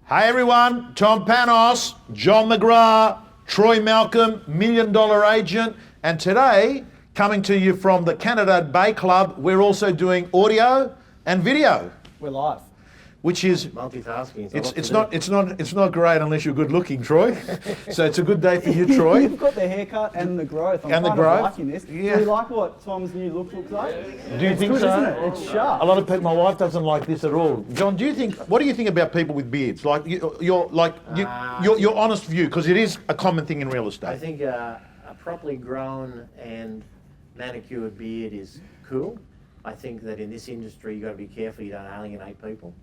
Hey everyone, Tom Panos, John McGrath, Troy Malcolm, $1 Million Agent, and today, coming to you from the Canada Bay Club, we're also doing audio and video. We're live. Which is multitasking. It's not great unless you're good looking, Troy. So it's a good day for you, Troy. You've got the haircut and the growth. I'm and the kind growth. of liking this. Yeah. Do you like what Tom's new look looks like? Do you think good, so? Isn't it? It's sharp. A lot of people. My wife doesn't like this at all. John, what do you think about people with beards? Like your honest view, because it is a common thing in real estate. I think a properly grown and manicured beard is cool. I think that in this industry you've got to be careful you don't alienate people.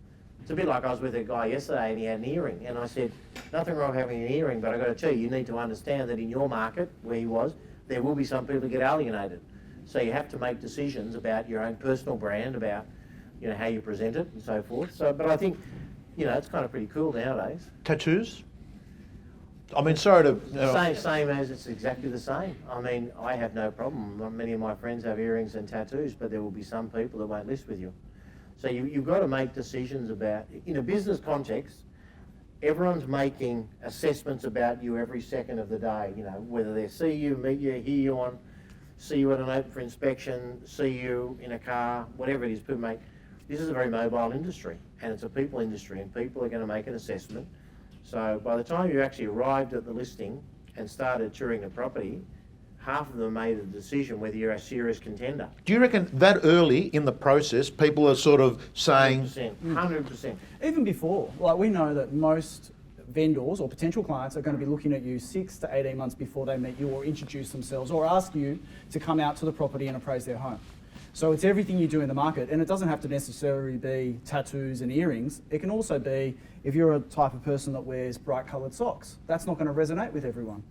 It's a bit like I was with a guy yesterday and he had an earring, and I said, nothing wrong with having an earring, but I've got to tell you, you need to understand that in your market, where he was, there will be some people who get alienated. So you have to make decisions about your own personal brand, about how you present it and so forth. So, but I think, it's kind of pretty cool nowadays. Tattoos? I mean, sorry to... Same as it's exactly the same. I mean, I have no problem. Many of my friends have earrings and tattoos, but there will be some people that won't list with you. So you've got to make decisions about, in a business context, everyone's making assessments about you every second of the day, whether they see you, meet you, hear you see you at an open for inspection, see you in a car, whatever it is, this is a very mobile industry, and it's a people industry, and people are going to make an assessment. So by the time you actually arrived at the listing and started touring the property, half of them made a decision whether you're a serious contender. Do you reckon that early in the process, people are sort of saying... 100%. Even before, we know that most vendors or potential clients are going to be looking at you 6 to 18 months before they meet you or introduce themselves or ask you to come out to the property and appraise their home. So it's everything you do in the market, and it doesn't have to necessarily be tattoos and earrings. It can also be, if you're a type of person that wears bright coloured socks, that's not going to resonate with everyone.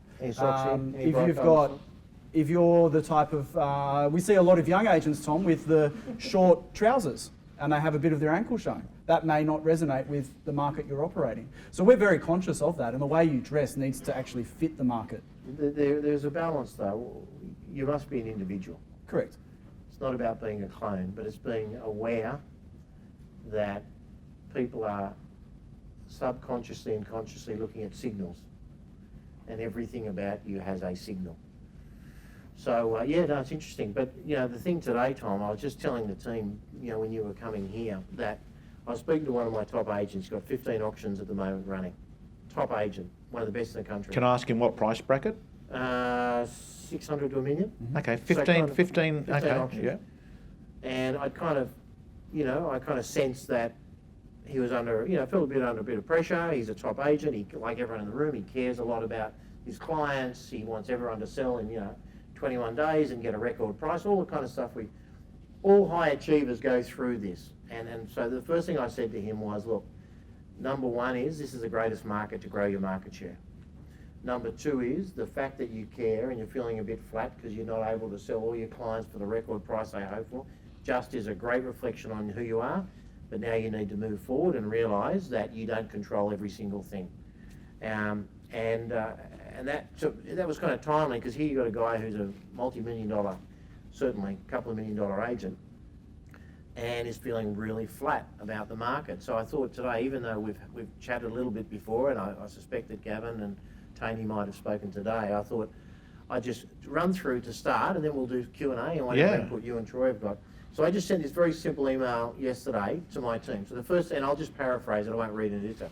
If you're the type of, we see a lot of young agents, Tom, with the short trousers and they have a bit of their ankle shown. That may not resonate with the market you're operating. So we're very conscious of that, and the way you dress needs to actually fit the market. There's a balance though. You must be an individual. Correct. It's not about being a clone, but it's being aware that people are subconsciously and consciously looking at signals, and everything about you has a signal. So it's interesting. But the thing today, Tom, I was just telling the team, when you were coming here, that I was speaking to one of my top agents. He's got 15 auctions at the moment running. Top agent, one of the best in the country. Can I ask him what price bracket? 600 to $1 million. Okay, 15. Okay, auctions. yeah. And I kind of sensed that he was felt under a bit of pressure. He's a top agent. He, like everyone in the room, he cares a lot about his clients. He wants everyone to sell in 21 days and get a record price, all the kind of stuff all high achievers go through this. And so the first thing I said to him was, look, number one is this is the greatest market to grow your market share. Number two is the fact that you care and you're feeling a bit flat because you're not able to sell all your clients for the record price they hope for, just is a great reflection on who you are. But now you need to move forward and realise that you don't control every single thing. And that was kind of timely, because here you got a guy who's a multi-million-dollar, certainly a couple of $1 million agent, and is feeling really flat about the market. So I thought today, even though we've chatted a little bit before, and I suspect that Gavin and Tony might have spoken today, I thought I'd just run through to start, and then we'll do Q&A and whatever input you and Troy have got. So I just sent this very simple email yesterday to my team. So the first, and I'll just paraphrase it, I won't read it into it.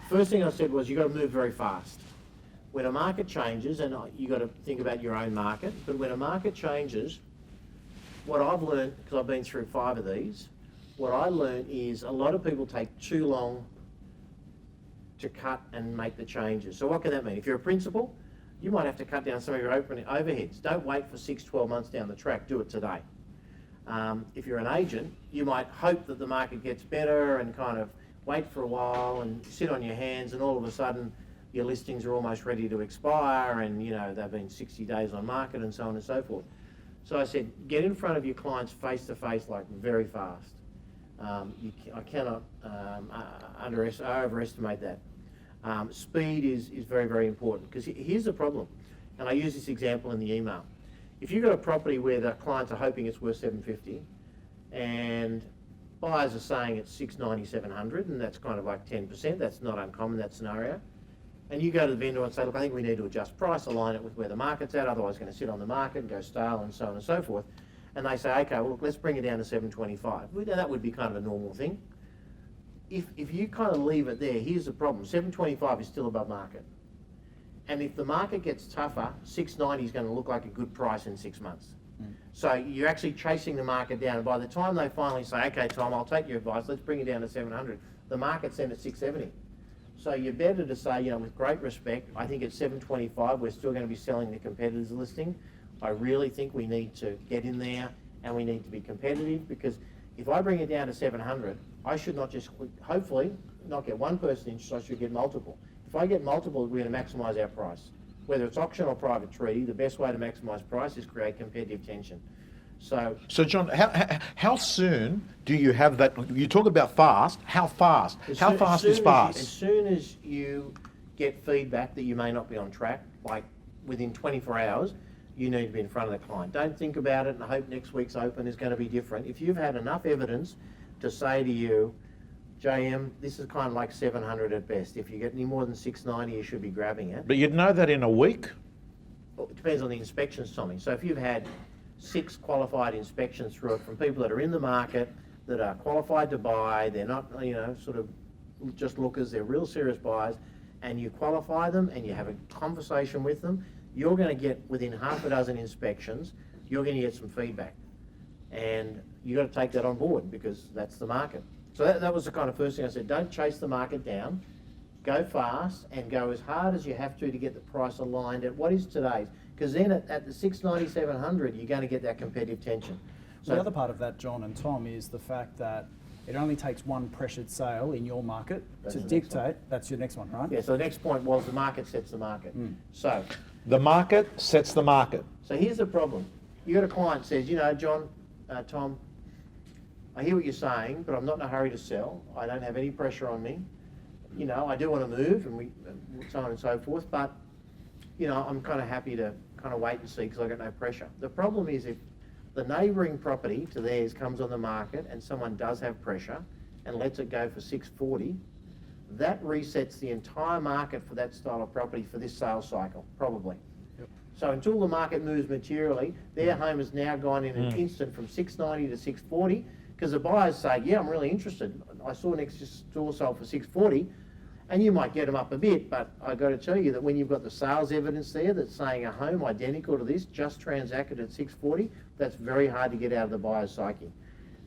First thing I said was, you've got to move very fast. When a market changes, and you've got to think about your own market, but when a market changes, what I've learned, because I've been through 5 of these, what I learned is a lot of people take too long to cut and make the changes. So what can that mean? If you're a principal, you might have to cut down some of your overheads. Don't wait for 6, 12 months down the track, do it today. If you're an agent, you might hope that the market gets better and kind of wait for a while and sit on your hands, and all of a sudden your listings are almost ready to expire, and they've been 60 days on market and so on and so forth. So I said, get in front of your clients face to face, very fast. I cannot overestimate that. Speed is very, very important, because here's the problem, and I use this example in the email. If you've got a property where the clients are hoping it's worth $750, and buyers are saying it's 690, 700, and that's kind of like 10%. That's not uncommon, that scenario. And you go to the vendor and say, look, I think we need to adjust price, align it with where the market's at, otherwise it's going to sit on the market and go stale and so on and so forth. And they say, okay, well, look, let's bring it down to 725. Well, that would be kind of a normal thing. If you kind of leave it there, here's the problem. 725 is still above market. And if the market gets tougher, 690 is going to look like a good price in 6 months. So you're actually chasing the market down. And by the time they finally say, okay, Tom, I'll take your advice, let's bring it down to 700, the market's then at 670. So you're better to say, you know, with great respect, I think at 725, we're still going to be selling the competitors' listing. I really think we need to get in there and we need to be competitive, because if I bring it down to 700, I should not just, hopefully, not get one person interested, I should get multiple. If I get multiple, we're going to maximise our price. Whether it's auction or private treaty, the best way to maximise price is create competitive tension. So John, how soon do you have that? You talk about fast. How fast? How fast is fast? As soon as you get feedback that you may not be on track, like within 24 hours, you need to be in front of the client. Don't think about it and hope next week's open is going to be different. If you've had enough evidence to say to you, JM, this is kind of like 700 at best. If you get any more than 690, you should be grabbing it. But you'd know that in a week? Well, it depends on the inspections, Tommy. So if you've had 6 qualified inspections through it from people that are in the market, that are qualified to buy, they're not, you know, sort of just lookers, they're real serious buyers, and you qualify them and you have a conversation with them, you're going to get, within half a dozen inspections, you're going to get some feedback. And you've got to take that on board, because that's the market. So that was the kind of first thing I said. Don't chase the market down. Go fast and go as hard as you have to get the price aligned at what is today's. Because then at the 690, 700, you're going to get that competitive tension. So the other part of that, John and Tom, is the fact that it only takes one pressured sale in your market to dictate. That's your next one, right? Yeah, so the next point was the market sets the market. So the market sets the market. So here's the problem. You got a client says, you know, John, Tom, I hear what you're saying, but I'm not in a hurry to sell. I don't have any pressure on me. You know, I do want to move and so on and so forth, but, you know, I'm kind of happy to kind of wait and see because I've got no pressure. The problem is if the neighbouring property to theirs comes on the market and someone does have pressure and lets it go for 640, that resets the entire market for that style of property for this sales cycle, probably. Yep. So until the market moves materially, their home has now gone in an instant from 690 to 640, because the buyers say, yeah, I'm really interested. I saw next door sold for 640, and you might get them up a bit, but I've got to tell you that when you've got the sales evidence there that's saying a home identical to this just transacted at 640, that's very hard to get out of the buyer's psyche.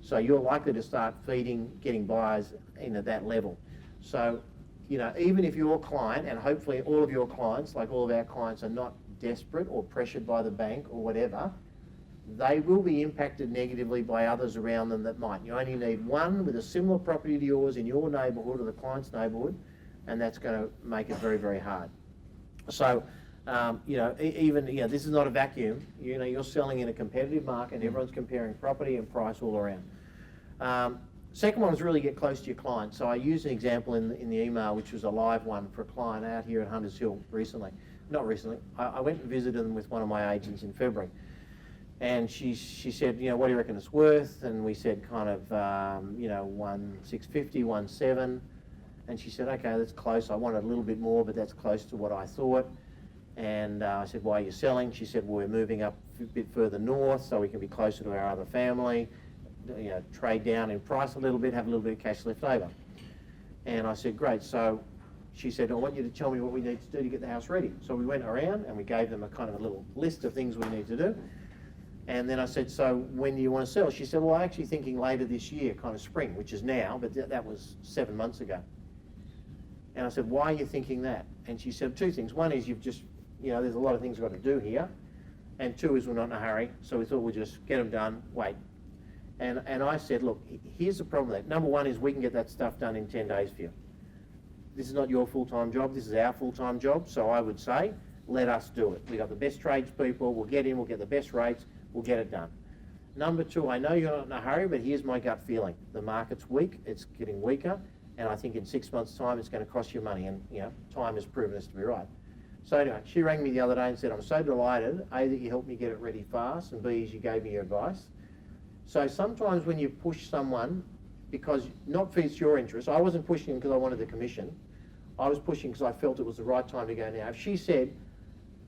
So you're likely to start getting buyers in at that level. So, you know, even if your client, and hopefully all of your clients, like all of our clients, are not desperate or pressured by the bank or whatever, they will be impacted negatively by others around them that might. You only need one with a similar property to yours in your neighbourhood or the client's neighbourhood, and that's going to make it very, very hard. So, you know, even, you know, this is not a vacuum. You know, you're selling in a competitive market and everyone's comparing property and price all around. Second one was really get close to your client. So I used an example in the email, which was a live one for a client out here at Hunters Hill recently. Not recently. I went and visited them with one of my agents in February. And she said, you know, what do you reckon it's worth? And we said kind of, you know, 1,650, 1,700. And she said, okay, that's close. I wanted a little bit more, but that's close to what I thought. And I said, why are you selling? She said, well, we're moving up a bit further north so we can be closer to our other family, you know, trade down in price a little bit, have a little bit of cash left over. And I said, great. So she said, I want you to tell me what we need to do to get the house ready. So we went around and we gave them a kind of a little list of things we need to do. And then I said, so when do you want to sell? She said, well, I'm actually thinking later this year, kind of spring, which is now, but that was 7 months ago. And I said, why are you thinking that? And she said 2 things. One is you've just, you know, there's a lot of things we've got to do here. And 2 is we're not in a hurry. So we thought we'd just get them done, wait. And I said, look, here's the problem with that. Number 1 is we can get that stuff done in 10 days for you. This is not your full-time job. This is our full-time job. So I would say, let us do it. We've got the best tradespeople. We'll get in. We'll get the best rates. We'll get it done. Number 2, I know you're not in a hurry, but here's my gut feeling. The market's weak. It's getting weaker. And I think in 6 months' time, it's going to cost you money. And, you know, time has proven us to be right. So anyway, she rang me the other day and said, I'm so delighted, A, that you helped me get it ready fast, and B, as you gave me your advice. So sometimes when you push someone because not for your interest. I wasn't pushing because I wanted the commission. I was pushing because I felt it was the right time to go now. If she said,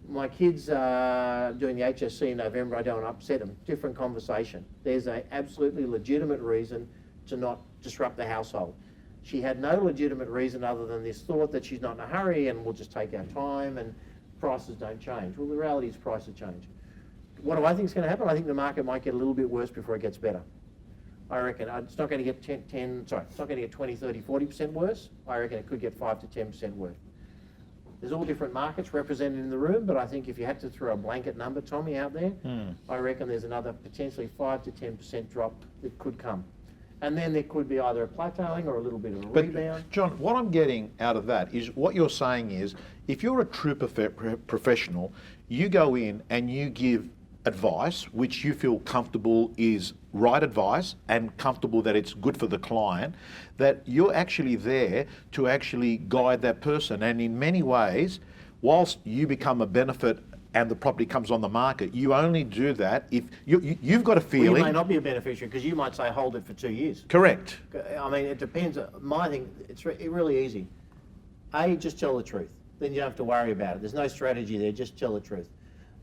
my kids are doing the HSC in November, I don't want to upset them, different conversation. There's an absolutely legitimate reason to not disrupt the household. She had no legitimate reason other than this thought that she's not in a hurry and we'll just take our time and prices don't change. Well, the reality is prices change. What do I think is going to happen? I think the market might get a little bit worse before it gets better. I reckon it's not going to get it's not going to get 20, 30, 40% worse. I reckon it could get 5 to 10% worse. There's all different markets represented in the room, but I think if you had to throw a blanket number, Tommy, out there, I reckon there's another potentially 5 to 10% drop that could come. And then there could be either a plateauing or a little bit of a rebound. John, what I'm getting out of that is what you're saying is if you're a true professional, you go in and you give advice which you feel comfortable is right advice and comfortable that it's good for the client, that you're actually there to actually guide that person. And in many ways, whilst you become a benefit and the property comes on the market, you only do that if you've got a feeling. Well, you may not be a beneficiary because you might say hold it for 2 years. Correct. I mean, it depends. My thing, it's really easy. A, just tell the truth. Then you don't have to worry about it. There's no strategy there, just tell the truth.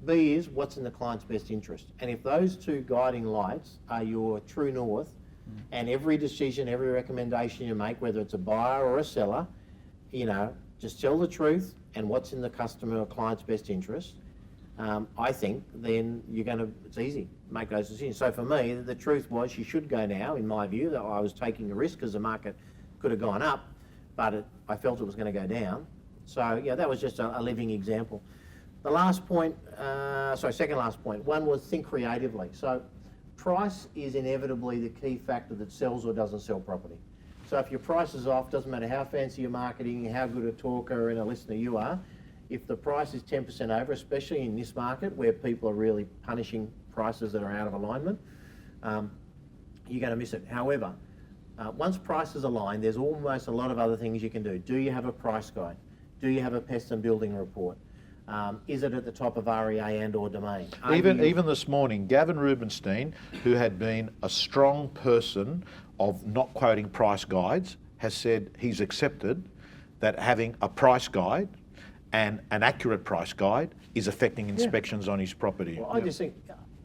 B is what's in the client's best interest. And if those two guiding lights are your true north, and every decision, every recommendation you make, whether it's a buyer or a seller, you know, just tell the truth and what's in the customer or client's best interest, I think then it's easy, make those decisions. So for me, the truth was she should go now, in my view, that I was taking a risk because the market could have gone up, but I felt it was going to go down. So yeah, that was just a living example. The last point, second last point, one was think creatively. So price is inevitably the key factor that sells or doesn't sell property. So if your price is off, doesn't matter how fancy your marketing, how good a talker and a listener you are, if the price is 10% over, especially in this market where people are really punishing prices that are out of alignment, you're going to miss it. However, once prices align, there's almost a lot of other things you can do. Do you have a price guide? Do you have a pest and building report? Is it at the top of REA and or domain? Even this morning, Gavin Rubenstein, who had been a strong person of not quoting price guides, has said he's accepted that having a price guide and an accurate price guide is affecting inspections on his property. Well, I just think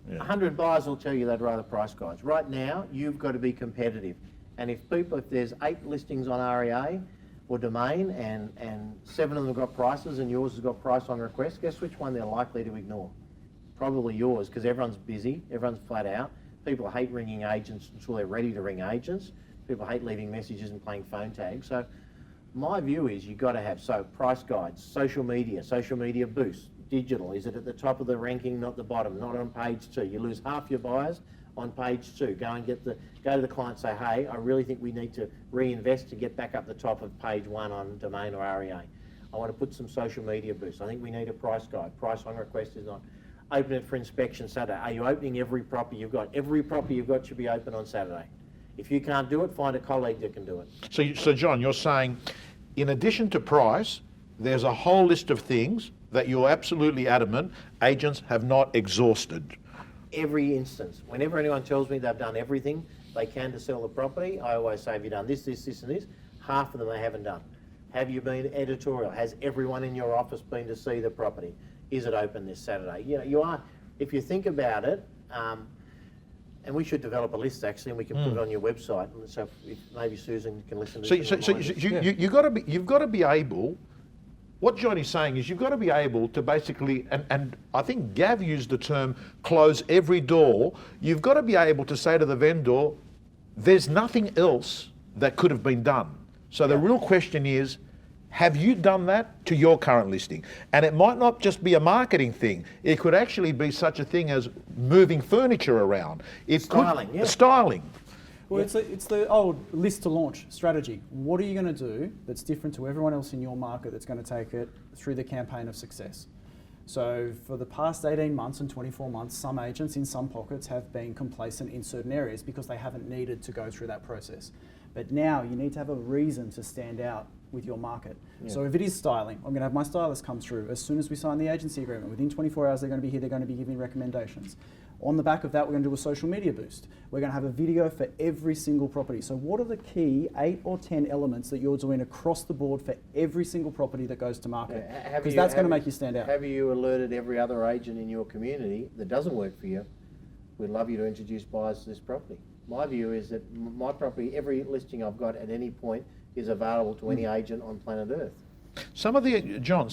100 buyers will tell you they'd rather price guides. Right now, you've got to be competitive. And if there's 8 listings on REA, or domain, and 7 of them have got prices and yours has got price on request, guess which one they're likely to ignore? Probably yours, because everyone's busy, everyone's flat out. People hate ringing agents until they're ready to ring agents. People hate leaving messages and playing phone tag. So my view is you've got to have price guides, social media boost, digital. Is it at the top of the ranking, not the bottom, not on page 2? You lose half your buyers on page 2. Go to the client and say, hey, I really think we need to reinvest to get back up the top of page 1 on domain or REA. I want to put some social media boosts. I think we need a price guide. Price on request is not. Open it for inspection Saturday. Are you opening every property you've got? Every property you've got should be open on Saturday. If you can't do it, find a colleague that can do it. So John, you're saying, in addition to price, there's a whole list of things that you're absolutely adamant agents have not exhausted. Every instance. Whenever anyone tells me they've done everything they can to sell the property, I always say, have you done this, and this? Half of them they haven't done. Have you been editorial? Has everyone in your office been to see the property? Is it open this Saturday? You know, you are, if you think about it, and we should develop a list actually, and we can put it on your website. And so if maybe Susan can listen to this. So you've got to be able. What Johnny's saying is you've got to be able to basically, and I think Gav used the term, close every door. You've got to be able to say to the vendor, there's nothing else that could have been done. So the real question is, have you done that to your current listing? And it might not just be a marketing thing. It could actually be such a thing as moving furniture around. Styling. Well, it's the old list to launch strategy. What are you going to do that's different to everyone else in your market that's going to take it through the campaign of success? So for the past 18 months and 24 months, some agents in some pockets have been complacent in certain areas because they haven't needed to go through that process. But now you need to have a reason to stand out with your market. Yeah. So if it is styling, I'm going to have my stylist come through as soon as we sign the agency agreement. Within 24 hours, they're going to be here, they're going to be giving recommendations. On the back of that, we're going to do a social media boost. We're going to have a video for every single property. So what are the key 8 or 10 elements that you're doing across the board for every single property that goes to market? Because that's going to make you stand out. Have you alerted every other agent in your community that doesn't work for you? We'd love you to introduce buyers to this property. My view is that my property, every listing I've got at any point is available to any agent on planet Earth. John,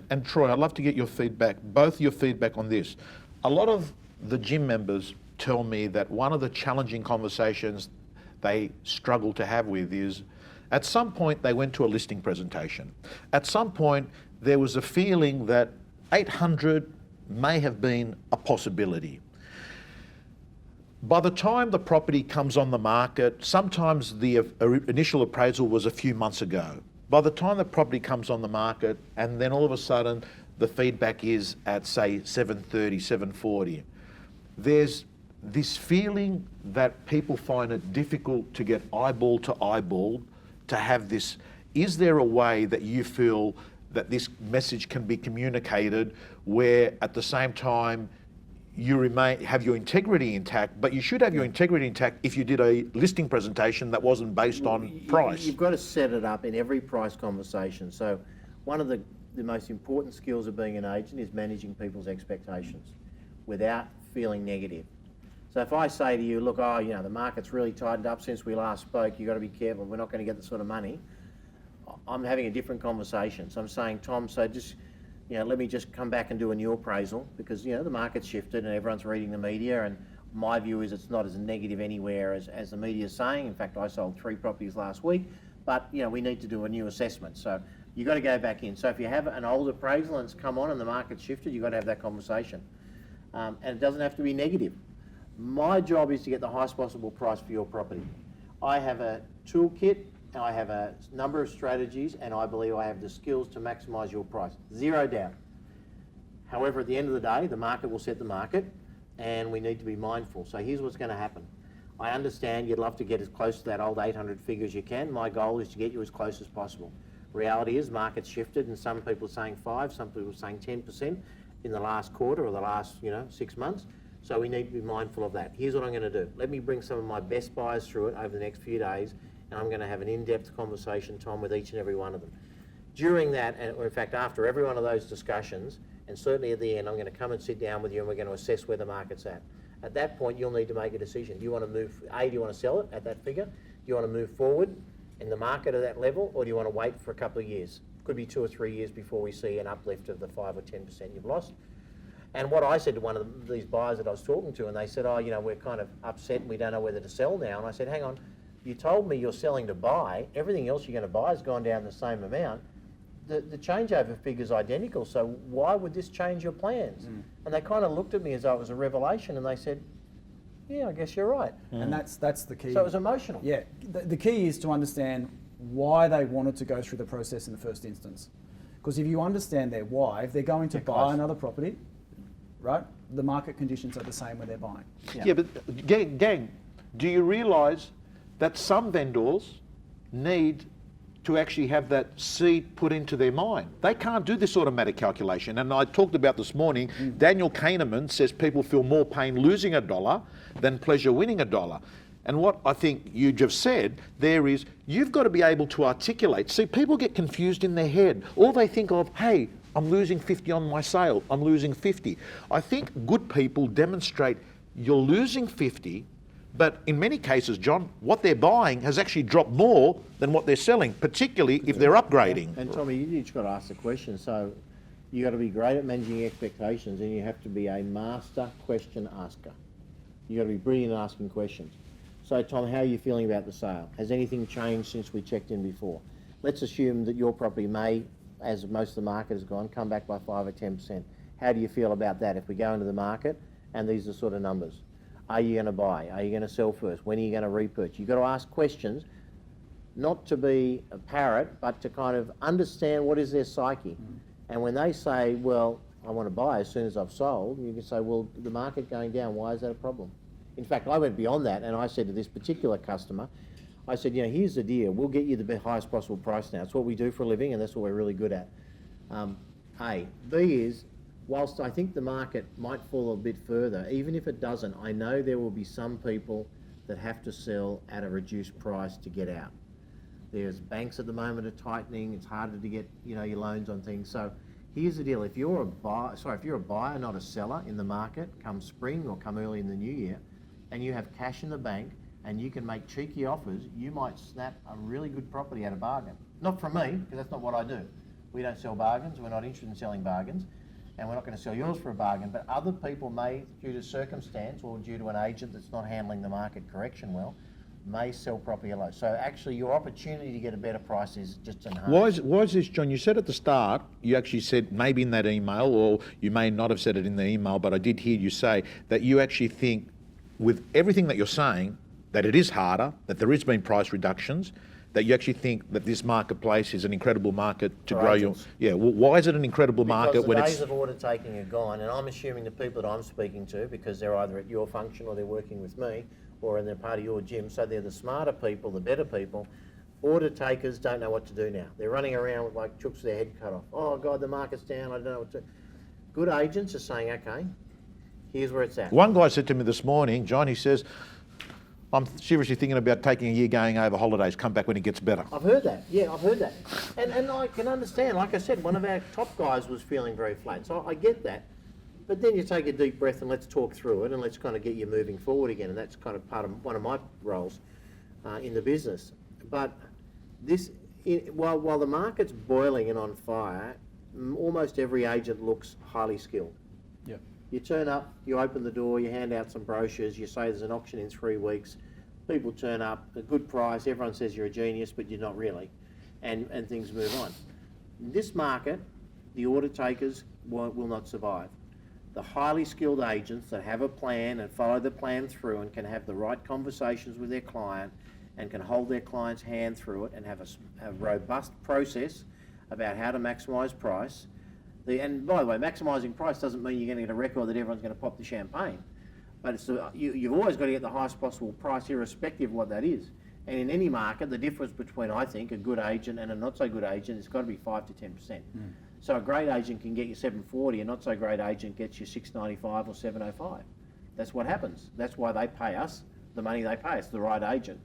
and Troy, I'd love to get your feedback, both your feedback on this. A lot of the gym members tell me that one of the challenging conversations they struggle to have with is, at some point they went to a listing presentation. At some point there was a feeling that 800 may have been a possibility. By the time the property comes on the market, sometimes the initial appraisal was a few months ago. By the time the property comes on the market, and then all of a sudden the feedback is at, say, 730, 740, there's this feeling that people find it difficult to get eyeball to eyeball, to have this. Is there a way that you feel that this message can be communicated where at the same time you have your integrity intact, but you should have your integrity intact if you did a listing presentation that wasn't based on price? You've got to set it up in every price conversation. So one of the most important skills of being an agent is managing people's expectations without feeling negative. So if I say to you, look, the market's really tightened up since we last spoke, you've got to be careful, we're not going to get the sort of money, I'm having a different conversation. So I'm saying, Tom, so just, let me just come back and do a new appraisal because, the market's shifted and everyone's reading the media, and my view is it's not as negative anywhere as the media is saying. In fact, I sold 3 properties last week, but, we need to do a new assessment. So you've got to go back in. So if you have an old appraisal and it's come on and the market's shifted, you've got to have that conversation. And it doesn't have to be negative. My job is to get the highest possible price for your property. I have a toolkit, and I have a number of strategies, and I believe I have the skills to maximise your price. Zero doubt. However, at the end of the day, the market will set the market, and we need to be mindful. So here's what's going to happen. I understand you'd love to get as close to that old 800 figure as you can. My goal is to get you as close as possible. Reality is, market's shifted, and some people are saying 5, some people are saying 10% in the last quarter or the last 6 months. So we need to be mindful of that. Here's what I'm going to do. Let me bring some of my best buyers through it over the next few days, and I'm going to have an in-depth conversation, Tom, with each and every one of them. During that, or in fact after every one of those discussions, and certainly at the end, I'm going to come and sit down with you and we're going to assess where the market's at. At that point, you'll need to make a decision. Do you want to move, do you want to sell it at that figure? Do you want to move forward in the market at that level, or do you want to wait for a couple of years? Could be 2 or 3 years before we see an uplift of the 5 or 10% you've lost. And what I said to one of these buyers that I was talking to, and they said, we're kind of upset and we don't know whether to sell now. And I said, hang on, you told me you're selling to buy. Everything else you're going to buy has gone down the same amount. The changeover figure's identical, so why would this change your plans? And they kind of looked at me as though it was a revelation, and they said, yeah, I guess you're right. And that's the key. So it was emotional. Yeah, the key is to understand why they wanted to go through the process in the first instance. Because if you understand their why, if they're going to buy another property, right, the market conditions are the same when they're buying. Yeah, but gang, do you realise that some vendors need to actually have that seed put into their mind? They can't do this automatic calculation. And I talked about this morning, Daniel Kahneman says people feel more pain losing $1 than pleasure winning $1. And what I think you just said there is, you've got to be able to articulate. See, people get confused in their head. All they think of, hey, I'm losing 50 on my sale, I'm losing 50. I think good people demonstrate you're losing 50, but in many cases, John, what they're buying has actually dropped more than what they're selling, particularly if they're upgrading. And Tommy, you just got to ask the question. So you got to be great at managing expectations, and you have to be a master question asker. You got to be brilliant at asking questions. So Tom, how are you feeling about the sale? Has anything changed since we checked in before? Let's assume that your property may, as most of the market has gone, come back by 5 or 10%. How do you feel about that if we go into the market and these are sort of numbers? Are you going to buy? Are you going to sell first? When are you going to repurchase? You've got to ask questions, not to be a parrot, but to kind of understand what is their psyche. And when they say, well, I want to buy as soon as I've sold, you can say, well, the market going down, why is that a problem? In fact, I went beyond that and I said to this particular customer, I said, here's the deal. We'll get you the highest possible price now. It's what we do for a living and that's what we're really good at. A. B is, whilst I think the market might fall a bit further, even if it doesn't, I know there will be some people that have to sell at a reduced price to get out. There's banks at the moment are tightening. It's harder to get, your loans on things. So here's the deal: if you're a buyer, not a seller in the market, come spring or come early in the new year, and you have cash in the bank and you can make cheeky offers, you might snap a really good property at a bargain. Not from me, because that's not what I do. We don't sell bargains. We're not interested in selling bargains, and we're not going to sell yours for a bargain. But other people may, due to circumstance or due to an agent that's not handling the market correction well, may sell property low. So actually your opportunity to get a better price is just enhanced. Why is this, John? You said at the start, you actually said maybe in that email, or you may not have said it in the email, but I did hear you say that you actually think, with everything that you're saying, that it is harder, that there has been price reductions, that you actually think that this marketplace is an incredible market to grow your... Yeah, well, why is it an incredible market when it's... Because the days of order taking are gone, and I'm assuming the people that I'm speaking to, because they're either at your function or they're working with me, or they're part of your gym, so they're the smarter people, the better people. Order takers don't know what to do now. They're running around with like chooks with their head cut off. Oh God, the market's down, I don't know what to do. Good agents are saying, okay, here's where it's at. One guy said to me this morning, John, he says, I'm seriously thinking about taking a year going over holidays, come back when it gets better. I've heard that, yeah, I've heard that. And I can understand, like I said, one of our top guys was feeling very flat, so I get that. But then you take a deep breath and let's talk through it and let's kind of get you moving forward again. And that's kind of part of one of my roles in the business. But this, while the market's boiling and on fire, almost every agent looks highly skilled. Yeah. You turn up, you open the door, you hand out some brochures, you say there's an auction in 3 weeks. People turn up, a good price, everyone says you're a genius, but you're not really. And things move on. In this market, the order takers will not survive. The highly skilled agents that have a plan and follow the plan through and can have the right conversations with their client and can hold their client's hand through it and have a robust process about how to maximise price. And by the way, maximising price doesn't mean you're going to get a record that everyone's going to pop the champagne. But it's you've always got to get the highest possible price irrespective of what that is. And in any market, the difference between, I think, a good agent and a not so good agent has got to be 5 to 10%. So a great agent can get you 740, a not so great agent gets you 695 or 705. That's what happens. That's why they pay us the money they pay us, the right agent.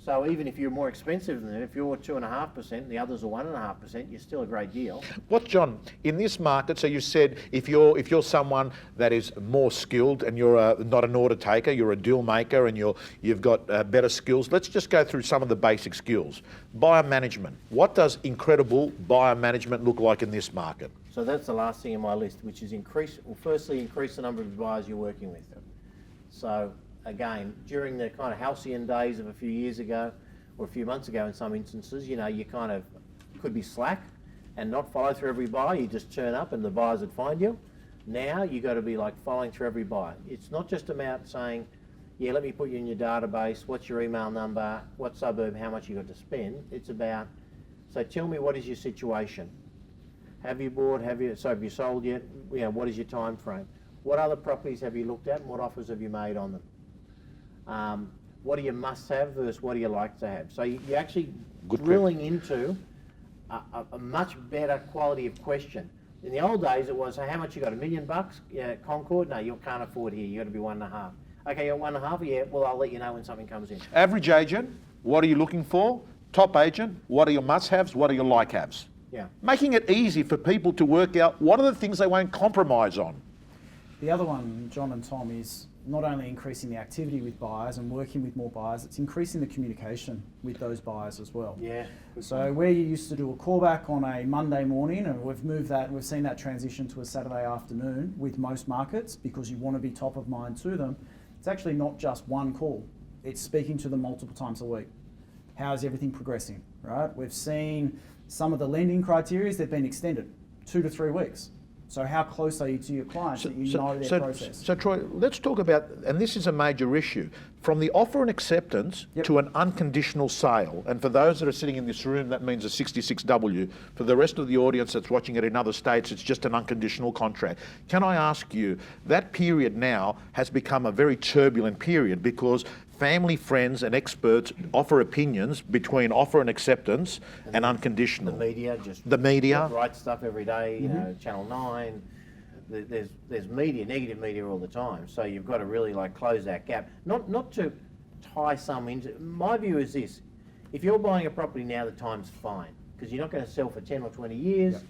So even if you're more expensive than them, if you're 2.5% and the others are 1.5%, you're still a great deal. What, John, in this market, so you said if you're someone that is more skilled and you're not an order taker, you're a deal maker and you've got better skills, let's just go through some of the basic skills. Buyer management. What does incredible buyer management look like in this market? So that's the last thing in my list, which is firstly increase the number of buyers you're working with. So again, during the kind of halcyon days of a few years ago, or a few months ago in some instances, you kind of could be slack and not follow through every buyer. You just turn up and the buyers would find you. Now you got to be like following through every buyer. It's not just about saying, yeah, let me put you in your database, what's your email number, what suburb, how much you got to spend. It's about, so tell me, what is your situation? Have you bought, have you sold yet? What is your time frame? What other properties have you looked at and what offers have you made on them? What do you must have versus what do you like to have? So you're actually drilling into a much better quality of question. In the old days it was, how much you got, $1 million? Yeah, Concord? No, you can't afford here, you got to be 1.5. Okay, you're 1.5? Yeah, well I'll let you know when something comes in. Average agent, what are you looking for? Top agent, what are your must-haves? What are your like-haves? Yeah. Making it easy for people to work out what are the things they won't compromise on. The other one, John and Tom, is not only increasing the activity with buyers and working with more buyers, it's increasing the communication with those buyers as well. Yeah. So where you used to do a callback on a Monday morning, and we've seen that transition to a Saturday afternoon with most markets because you want to be top of mind to them. It's actually not just one call. It's speaking to them multiple times a week. How is everything progressing, right? We've seen some of the lending criteria, they've been extended 2 to 3 weeks. So how close are you to your clients that you know their process? So Troy, let's talk about, and this is a major issue, from the offer and acceptance to an unconditional sale. And for those that are sitting in this room, that means a 66W. For the rest of the audience that's watching it in other states, it's just an unconditional contract. Can I ask you, that period now has become a very turbulent period because family, friends and experts offer opinions between offer and acceptance and unconditional. The media just write stuff every day, Channel 9, there's media, negative media all the time. So you've got to really like close that gap. Not to tie some into. My view is this: if you're buying a property now, the time's fine because you're not going to sell for 10 or 20 years. Yep.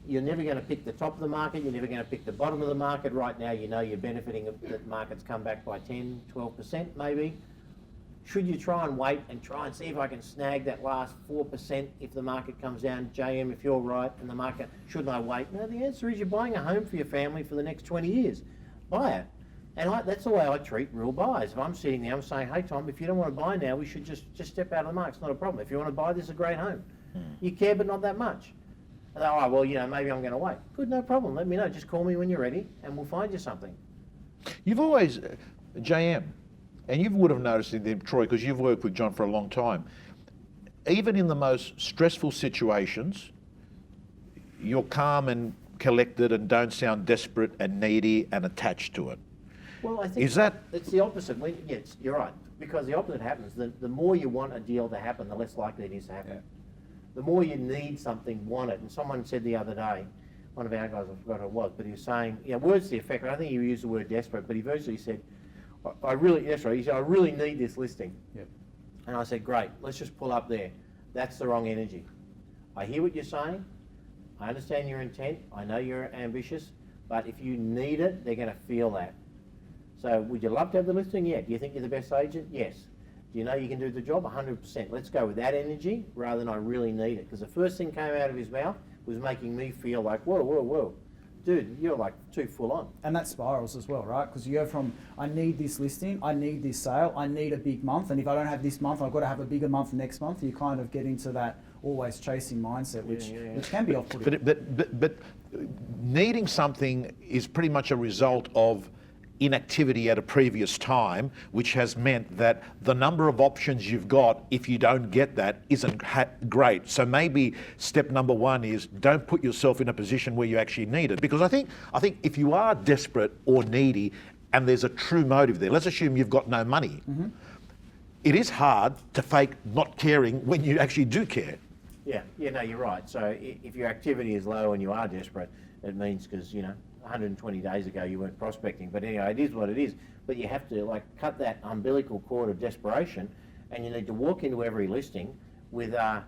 You're never going to pick the top of the market. You're never going to pick the bottom of the market. Right now, you know you're benefiting that market's come back by 10, 12% maybe. Should you try and wait and try and see if I can snag that last 4% if the market comes down? JM, if you're right and the market, shouldn't I wait? No, the answer is you're buying a home for your family for the next 20 years. Buy it. And that's the way I treat real buyers. If I'm sitting there, I'm saying, hey Tom, if you don't want to buy now, we should just step out of the market. It's not a problem. If you want to buy, this is a great home. You care, but not that much. And they're, oh, well, you know, maybe I'm going to wait. Good, no problem. Let me know. Just call me when you're ready and we'll find you something. You've always, JM, and you would have noticed it, Troy, because you've worked with John for a long time, even in the most stressful situations, you're calm and collected and don't sound desperate and needy and attached to it. Well, I think it's the opposite. Yes, you're right. Because the opposite happens. The more you want a deal to happen, the less likely it is to happen. Yeah. The more you need something, want it. And someone said the other day, one of our guys, I forgot who it was, but he was saying, words to the effect, I don't think he used the word desperate, but he virtually said, I really need this listing. Yep. And I said, great, let's just pull up there. That's the wrong energy. I hear what you're saying. I understand your intent. I know you're ambitious, but if you need it, they're going to feel that. So would you love to have the listing? Yeah. Do you think you're the best agent? Yes. Do you know you can do the job? 100%. Let's go with that energy rather than I really need it. Because the first thing came out of his mouth was making me feel like, whoa. Dude, you're like too full on. And that spirals as well, right? Because you go from, I need this listing, I need this sale, I need a big month, and if I don't have this month, I've got to have a bigger month next month. You kind of get into that always chasing mindset, which can be off-putting. But needing something is pretty much a result of inactivity at a previous time, which has meant that the number of options you've got, if you don't get that, isn't great. So maybe step number one is don't put yourself in a position where you actually need it. Because I think if you are desperate or needy and there's a true motive there, let's assume you've got no money. Mm-hmm. It is hard to fake not caring when you actually do care. Yeah, no, you're right. So if your activity is low and you are desperate, it means because, 120 days ago you weren't prospecting, but anyway, it is what it is. But you have to cut that umbilical cord of desperation, and you need to walk into every listing with an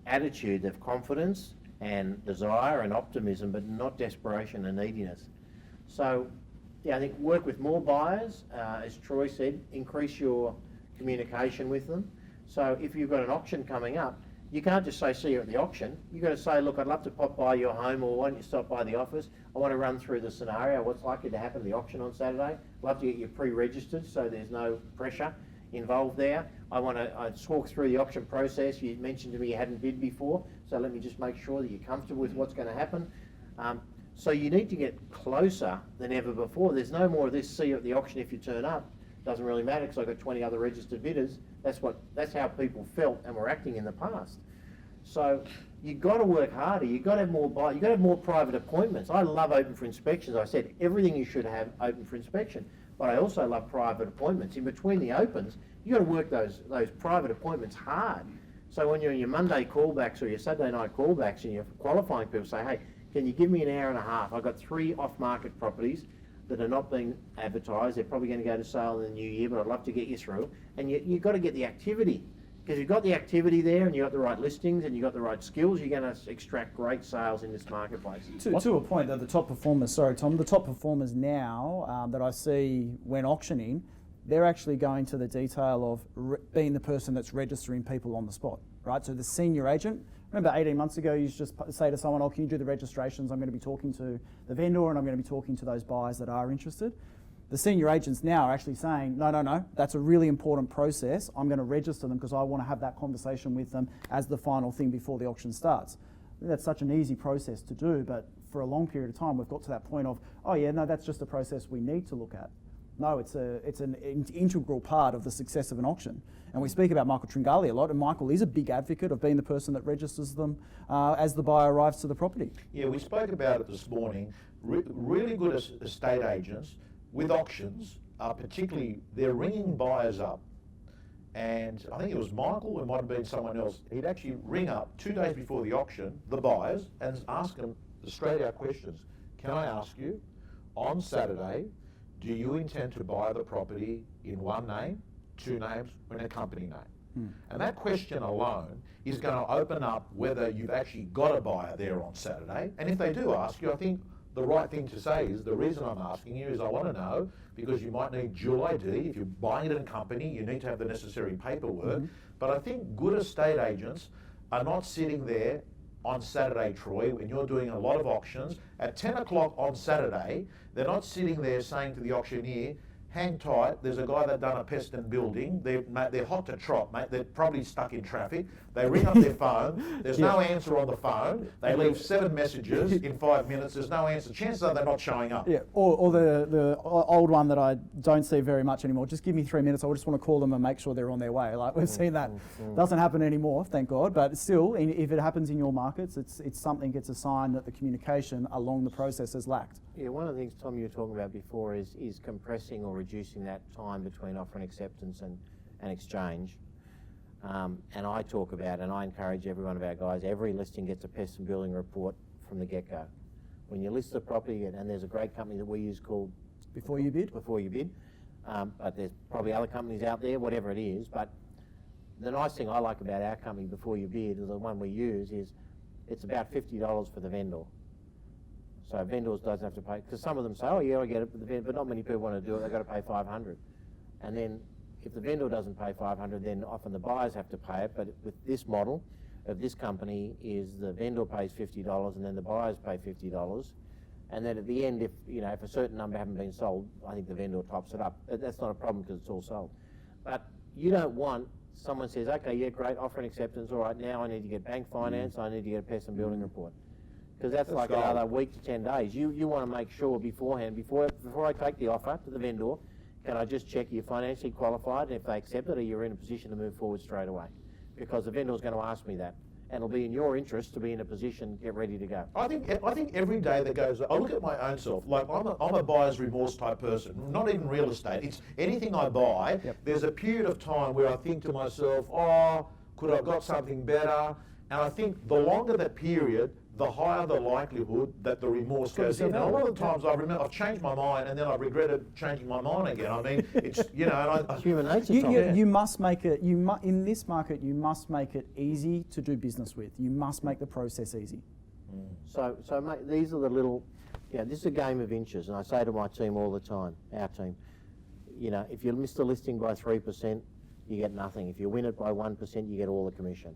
attitude of confidence and desire and optimism, but not desperation and neediness. So, I think work with more buyers, as Troy said, increase your communication with them. So if you've got an auction coming up, you can't just say, see you at the auction. You've got to say, look, I'd love to pop by your home, or why don't you stop by the office? I want to run through the scenario, what's likely to happen at the auction on Saturday. I'd love to get you pre-registered so there's no pressure involved there. I talk through the auction process. You mentioned to me you hadn't bid before, so let me just make sure that you're comfortable with what's going to happen. So you need to get closer than ever before. There's no more of this, see you at the auction if you turn up. Doesn't really matter because I've got 20 other registered bidders. That's how people felt and were acting in the past. So you've got to work harder. You've got to have more you've got to have more private appointments. I love open for inspections. I said everything you should have open for inspection. But I also love private appointments. In between the opens, you've got to work those private appointments hard. So when you're in your Monday callbacks or your Saturday night callbacks and you're qualifying people, say, hey, can you give me an hour and a half? I've got 3 off-market properties that are not being advertised. They're probably going to go to sale in the new year, but I'd love to get you through. And you've got to get the activity. Because you've got the activity there and you've got the right listings and you've got the right skills, you're going to extract great sales in this marketplace. To a point, the top performers, sorry Tom, the top performers now that I see when auctioning, they're actually going to the detail of being the person that's registering people on the spot, right? So the senior agent, remember 18 months ago, you used to just say to someone, oh, can you do the registrations? I'm going to be talking to the vendor and I'm going to be talking to those buyers that are interested. The senior agents now are actually saying, no, that's a really important process. I'm going to register them because I want to have that conversation with them as the final thing before the auction starts. That's such an easy process to do, but for a long period of time, we've got to that point of, oh yeah, no, that's just a process we need to look at. No, it's an integral part of the success of an auction. And we speak about Michael Tringali a lot, and Michael is a big advocate of being the person that registers them as the buyer arrives to the property. Yeah, we spoke about it this morning. Really good estate agents with auctions are particularly, they're ringing buyers up. And I think it was Michael, it might have been someone else, he'd actually ring up 2 days before the auction, the buyers, and ask them the straight out questions. Can I ask you, on Saturday, do you intend to buy the property in one name, two names, or in a company name? And that question alone is going to open up whether you've actually got a buyer there on Saturday. And if they do ask you, I think the right thing to say is, the reason I'm asking you is I want to know, because you might need dual ID. If you're buying it in company, you need to have the necessary paperwork. But I think good estate agents are not sitting there on Saturday, Troy, when you're doing a lot of auctions. At 10 o'clock on Saturday, they're not sitting there saying to the auctioneer, hang tight, there's a guy that done a Peston building, they're hot to trot, mate, they're probably stuck in traffic, they ring up their phone, there's no answer on the phone, they leave 7 messages in 5 minutes, there's no answer, chances are they're not showing up. Yeah, or the old one that I don't see very much anymore, just give me 3 minutes, I just want to call them and make sure they're on their way. Like, we've seen that. Doesn't happen anymore, thank God, but still, if it happens in your markets, it's something, it's a sign that the communication along the process has lacked. Yeah, one of the things, Tom, you were talking about before is compressing or reducing that time between offer and acceptance and exchange. And I talk about, and I encourage every one of our guys, every listing gets a pest and building report from the get-go. When you list the property, and there's a great company that we use called Before You Bid? Before You Bid, but there's probably other companies out there, whatever it is, but the nice thing I like about our company, Before You Bid, the one we use, is it's about $50 for the vendor. So vendors doesn't have to pay, because some of them say, oh yeah, I get it, but not many people want to do it, they've got to pay $500. And then if the vendor doesn't pay $500, then often the buyers have to pay it. But with this model of this company is the vendor pays $50 and then the buyers pay $50. And then at the end, if a certain number haven't been sold, I think the vendor tops it up. That's not a problem because it's all sold. But you don't want, someone says, okay, yeah, great, offer and acceptance, all right, now I need to get bank finance, I need to get a pest and building report. Because that's like another week to 10 days. You want to make sure beforehand, before I take the offer to the vendor, can I just check you're financially qualified, and if they accept it, or you're in a position to move forward straight away? Because the vendor's going to ask me that. And it'll be in your interest to be in a position, get ready to go. I think every day that goes, I look at my own self, like I'm a buyer's remorse type person, not even real estate, it's anything I buy, there's a period of time where I think to myself, oh, could I have got something better? And I think the longer that period, the higher the likelihood that the remorse goes in. And a lot of the times I've changed my mind and then I've regretted changing my mind again. I mean, it's, and human nature. You must make it, in this market, you must make it easy to do business with. You must make the process easy. So mate, these are the little, this is a game of inches. And I say to my team all the time, our team, if you miss the listing by 3%, you get nothing. If you win it by 1%, you get all the commission.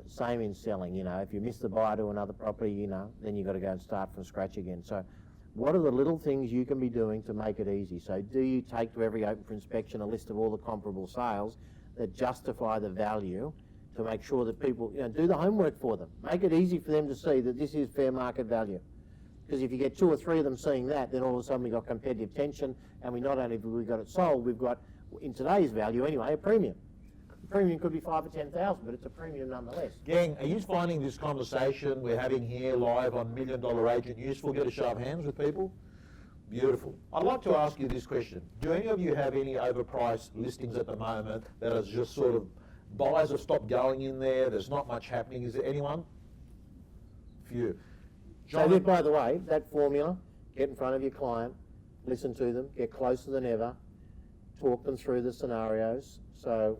Same in selling, if you miss the buyer to another property, then you've got to go and start from scratch again. So what are the little things you can be doing to make it easy? So do you take to every open for inspection a list of all the comparable sales that justify the value to make sure that people, do the homework for them. Make it easy for them to see that this is fair market value. Because if you get 2 or 3 of them seeing that, then all of a sudden we've got competitive tension, and we not only have we got it sold, we've got, in today's value anyway, a premium. Premium could be 5 or 10,000, but it's a premium nonetheless. Gang, are you finding this conversation we're having here live on $1 Million Agent useful? Get a show of hands with people? Beautiful. I'd like to ask you this question. Do any of you have any overpriced listings at the moment that is just sort of, buyers have stopped going in there, there's not much happening? Is there anyone? Few. So that, by the way, that formula, get in front of your client, listen to them, get closer than ever, talk them through the scenarios. So,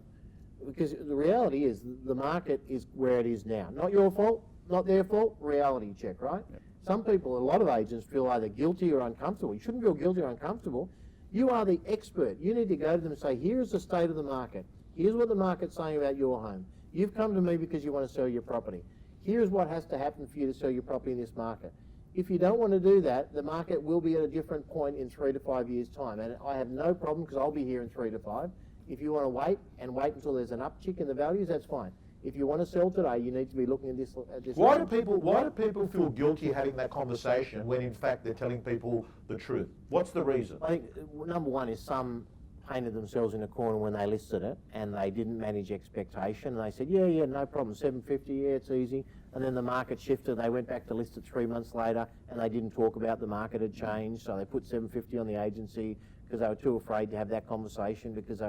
because the reality is the market is where it is now. Not your fault, not their fault, reality check, right? Yep. Some people, a lot of agents feel either guilty or uncomfortable. You shouldn't feel guilty or uncomfortable. You are the expert. You need to go to them and say, here's the state of the market. Here's what the market's saying about your home. You've come to me because you want to sell your property. Here's what has to happen for you to sell your property in this market. If you don't want to do that, the market will be at a different point in 3 to 5 years' time. And I have no problem because I'll be here in 3 to 5. If you want to wait until there's an uptick in the values, that's fine. If you want to sell today, you need to be looking at this. Why do people feel guilty having that conversation when in fact they're telling people the truth? What's the reason? I think number one is some painted themselves in a corner when they listed it and they didn't manage expectation, and they said, yeah, no problem, 750, yeah, it's easy. And then the market shifted, they went back to list it 3 months later and they didn't talk about the market had changed, so they put 750 on the agency because they were too afraid to have that conversation because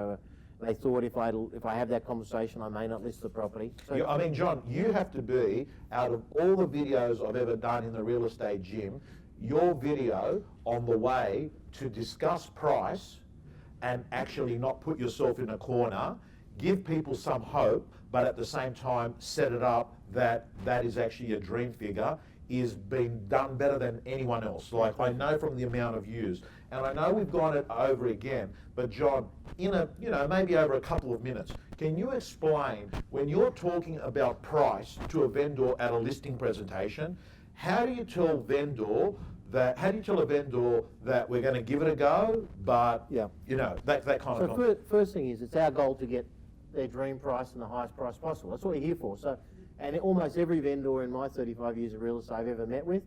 they thought if I have that conversation, I may not list the property. So I mean, John, you have to be, out of all the videos I've ever done in the real estate gym, your video on the way to discuss price and actually not put yourself in a corner, give people some hope, but at the same time set it up that that is actually a dream figure, is being done better than anyone else. Like, I know from the amount of views, and I know we've gone it over again, but John, in a, maybe over a couple of minutes, can you explain, when you're talking about price to a vendor at a listing presentation, how do you tell a vendor that we're going to give it a go, but, that kind of thing? So first thing is, it's our goal to get their dream price and the highest price possible. That's what we're here for. So, and almost every vendor in my 35 years of real estate I've ever met with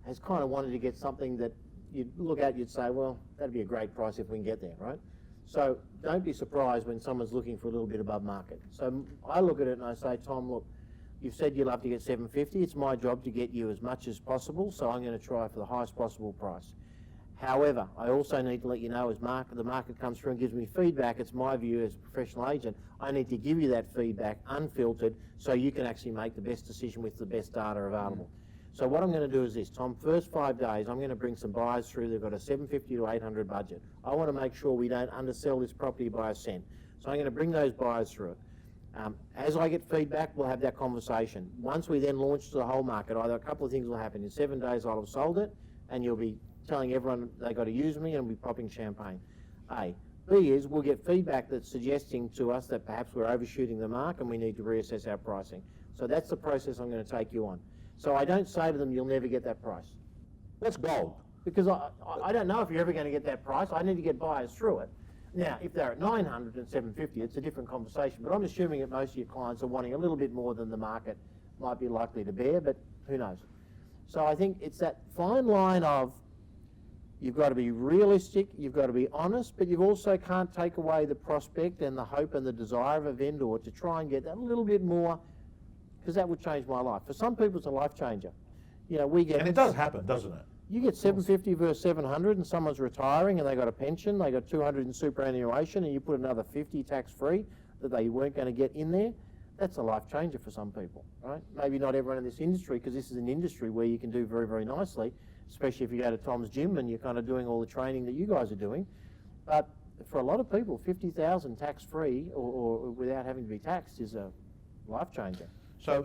has kind of wanted to get something that you'd look at, you'd say, well, that'd be a great price if we can get there, right? So don't be surprised when someone's looking for a little bit above market. So I look at it and I say, Tom, look, you've said you'd love to get 750. It's my job to get you as much as possible, so I'm going to try for the highest possible price. However, I also need to let you know, as the market comes through and gives me feedback, it's my view as a professional agent, I need to give you that feedback unfiltered so you can actually make the best decision with the best data available. So what I'm going to do is this, Tom, first 5 days, I'm going to bring some buyers through. They've got a 750 to 800 budget. I want to make sure we don't undersell this property by a cent. So I'm going to bring those buyers through it. As I get feedback, we'll have that conversation. Once we then launch to the whole market, either a couple of things will happen. In 7 days, I'll have sold it, and you'll be telling everyone they've got to use me, and we'll be popping champagne. A. B is we'll get feedback that's suggesting to us that perhaps we're overshooting the mark and we need to reassess our pricing. So that's the process I'm going to take you on. So I don't say to them, you'll never get that price. That's gold. Because I don't know if you're ever going to get that price. I need to get buyers through it. Now, if they're at 900 and 750, it's a different conversation. But I'm assuming that most of your clients are wanting a little bit more than the market might be likely to bear, but who knows? So I think it's that fine line of you've got to be realistic, you've got to be honest, but you also can't take away the prospect and the hope and the desire of a vendor to try and get that little bit more, because that would change my life. For some people, it's a life changer. We get... And it does happen, doesn't it? You get 750 versus 700 and someone's retiring and they got a pension, they got 200 in superannuation, and you put another 50 tax-free that they weren't going to get in there. That's a life changer for some people, right? Maybe not everyone in this industry, because this is an industry where you can do very, very nicely, especially if you go to Tom's gym and you're kind of doing all the training that you guys are doing. But for a lot of people, 50,000 tax-free or without having to be taxed is a life changer. So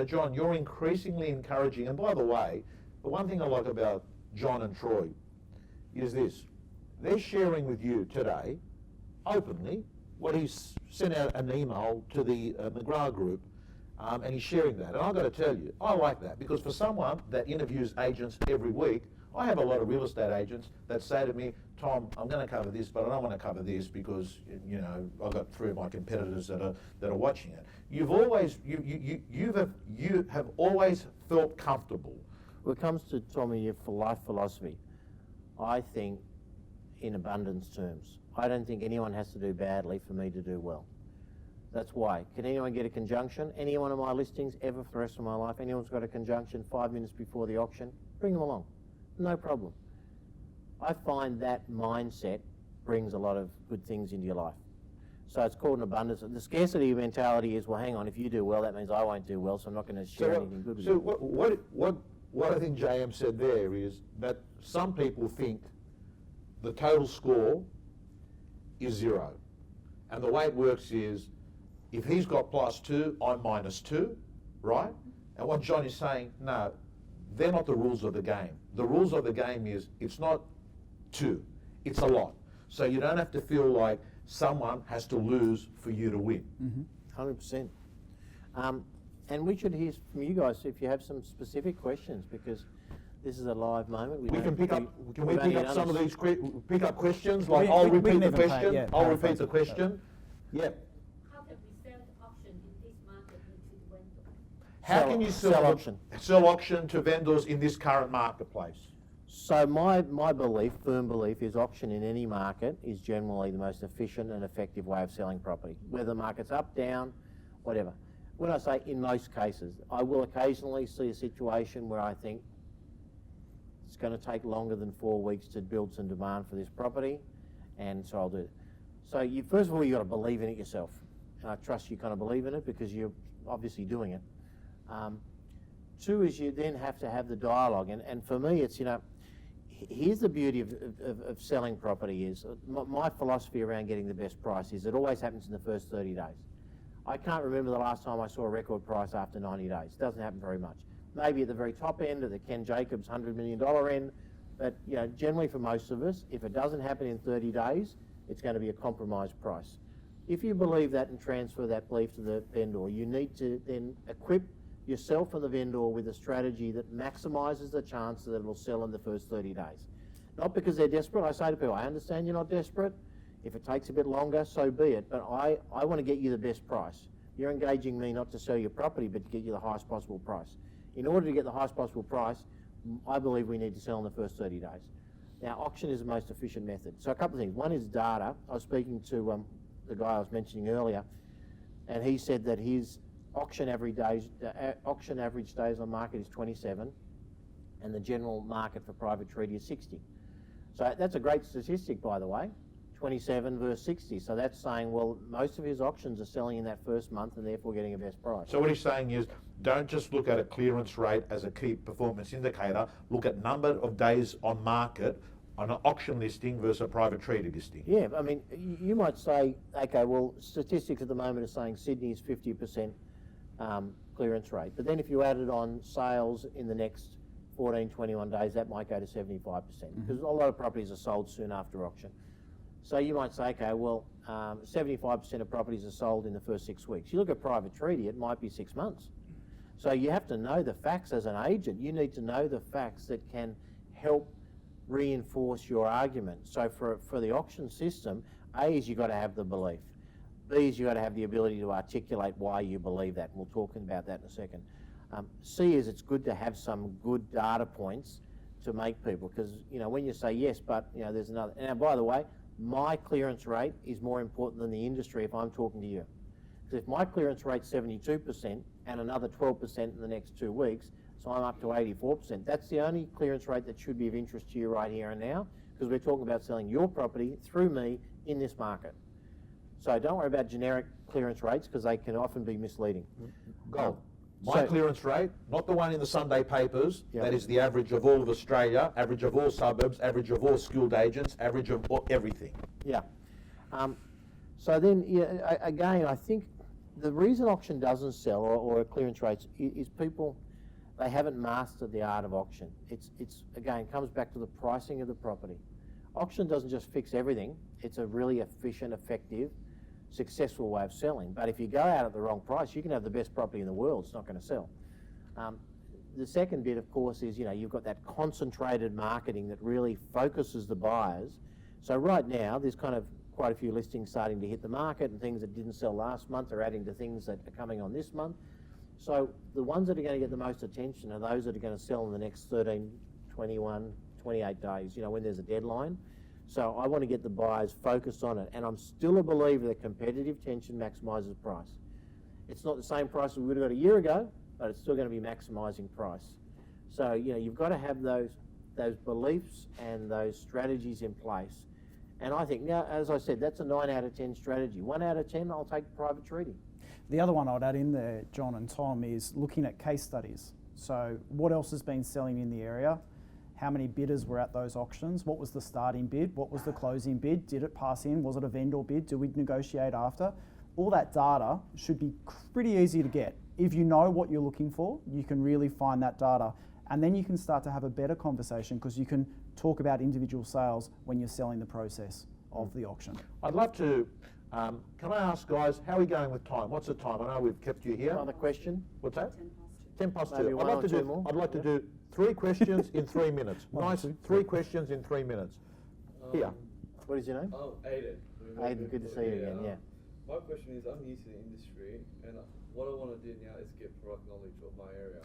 John, you're increasingly encouraging, and by the way, the one thing I like about John and Troy is this: they're sharing with you today, openly, what he's sent out an email to the McGrath group, and he's sharing that. And I've got to tell you, I like that, because for someone that interviews agents every week, I have a lot of real estate agents that say to me, Tom, I'm going to cover this, but I don't want to cover this because, I've got 3 of my competitors that are watching it. You have always felt comfortable. When it comes to, Tommy, your life philosophy, I think in abundance terms. I don't think anyone has to do badly for me to do well. That's why. Can anyone get a conjunction? Any one of my listings ever for the rest of my life? Anyone's got a conjunction 5 minutes before the auction? Bring them along. No problem. I find that mindset brings a lot of good things into your life. So it's called an abundance. The scarcity mentality is, well, hang on, if you do well, that means I won't do well, so I'm not going to share anything good with you. So what I think JM said there is that some people think the total score is 0. And the way it works is, if he's got +2, I'm -2, right? And what John is saying, no, they're not the rules of the game. The rules of the game is, it's not 2, it's a lot. So you don't have to feel like someone has to lose for you to win. 100%. And we should hear from you guys if you have some specific questions, because this is a live moment. Can we pick up some of these questions? Like, I'll repeat the question. I'll repeat the question. Yep. How can we sell the auction in this market to the vendor? How can you sell auction to vendors in this current marketplace? So my belief, firm belief, is auction in any market is generally the most efficient and effective way of selling property. Whether the market's up, down, whatever. When I say in most cases, I will occasionally see a situation where I think it's going to take longer than 4 weeks to build some demand for this property, and so I'll do it. So first of all, you've got to believe in it yourself. And I trust you kind of believe in it because you're obviously doing it. Two is you then have to have the dialogue, and for me it's, here's the beauty of selling property is, my philosophy around getting the best price is it always happens in the first 30 days. I can't remember the last time I saw a record price after 90 days. It doesn't happen very much. Maybe at the very top end, at the Ken Jacobs $100 million end, but generally for most of us, if it doesn't happen in 30 days, it's going to be a compromised price. If you believe that and transfer that belief to the vendor, you need to then equip yourself and the vendor with a strategy that maximises the chance that it will sell in the first 30 days. Not because they're desperate. I say to people, I understand you're not desperate. If it takes a bit longer, so be it. But I want to get you the best price. You're engaging me not to sell your property, but to get you the highest possible price. In order to get the highest possible price, I believe we need to sell in the first 30 days. Now, auction is the most efficient method. So a couple of things. One is data. I was speaking to the guy I was mentioning earlier, and he said that his auction average days on market is 27, and the general market for private treaty is 60. So that's a great statistic, by the way, 27 versus 60. So that's saying, well, most of his auctions are selling in that first month and therefore getting a best price. So what he's saying is, don't just look at a clearance rate as a key performance indicator, look at number of days on market on an auction listing versus a private treaty listing. Yeah, I mean, you might say, okay, well, statistics at the moment are saying Sydney is 50% clearance rate. But then if you added on sales in the next 14, 21 days, that might go to 75%, because a lot of properties are sold soon after auction. So you might say, okay, well, 75% of properties are sold in the first 6 weeks. You look at private treaty, it might be 6 months. So you have to know the facts as an agent. You need to know the facts that can help reinforce your argument. So for the auction system, A is you've got to have the belief. B is you've got to have the ability to articulate why you believe that. And we'll talk about that in a second. C is it's good to have some good data points to make people, because, when you say yes, but, there's another. Now, by the way, my clearance rate is more important than the industry if I'm talking to you. Because if my clearance rate's 72% and another 12% in the next 2 weeks, so I'm up to 84%. That's the only clearance rate that should be of interest to you right here and now, because we're talking about selling your property through me in this market. So don't worry about generic clearance rates, because they can often be misleading. Go. My clearance rate, not the one in the Sunday papers, that is the average of all of Australia, average of all suburbs, average of all skilled agents, average of everything. Yeah. So then, again, I think the reason auction doesn't sell, or a clearance rates, is people, they haven't mastered the art of auction. It's again, comes back to the pricing of the property. Auction doesn't just fix everything. It's a really efficient, effective, successful way of selling. But if you go out at the wrong price, you can have the best property in the world, it's not going to sell. The second bit, of course, is, you've got that concentrated marketing that really focuses the buyers. So right now, there's kind of quite a few listings starting to hit the market, and things that didn't sell last month are adding to things that are coming on this month. So the ones that are going to get the most attention are those that are going to sell in the next 13, 21, 28 days, when there's a deadline. So I want to get the buyers focused on it, and I'm still a believer that competitive tension maximises price. It's not the same price as we would have got a year ago, but it's still going to be maximising price. So, you've got to have those beliefs and those strategies in place. And I think, now, as I said, that's a 9 out of 10 strategy. 1 out of 10, I'll take private treaty. The other one I'd add in there, John and Tom, is looking at case studies. So what else has been selling in the area? How many bidders were at those auctions? What was the starting bid? What was the closing bid? Did it pass in? Was it a vendor bid? Do we negotiate after? All that data should be pretty easy to get. If you know what you're looking for, you can really find that data. And then you can start to have a better conversation, because you can talk about individual sales when you're selling the process of the auction. I'd love to, can I ask, guys, how are we going with time? What's the time? I know we've kept you here. Another question? What's that? 10 past 2. Maybe one or two more. I'd like to do 3 questions in 3 minutes. Nice, 3 questions in 3 minutes. Here. What is your name? Oh, Aiden. Aiden, good to see you again, yeah. My question is, I'm new to the industry, and what I want to do now is get product knowledge of my area.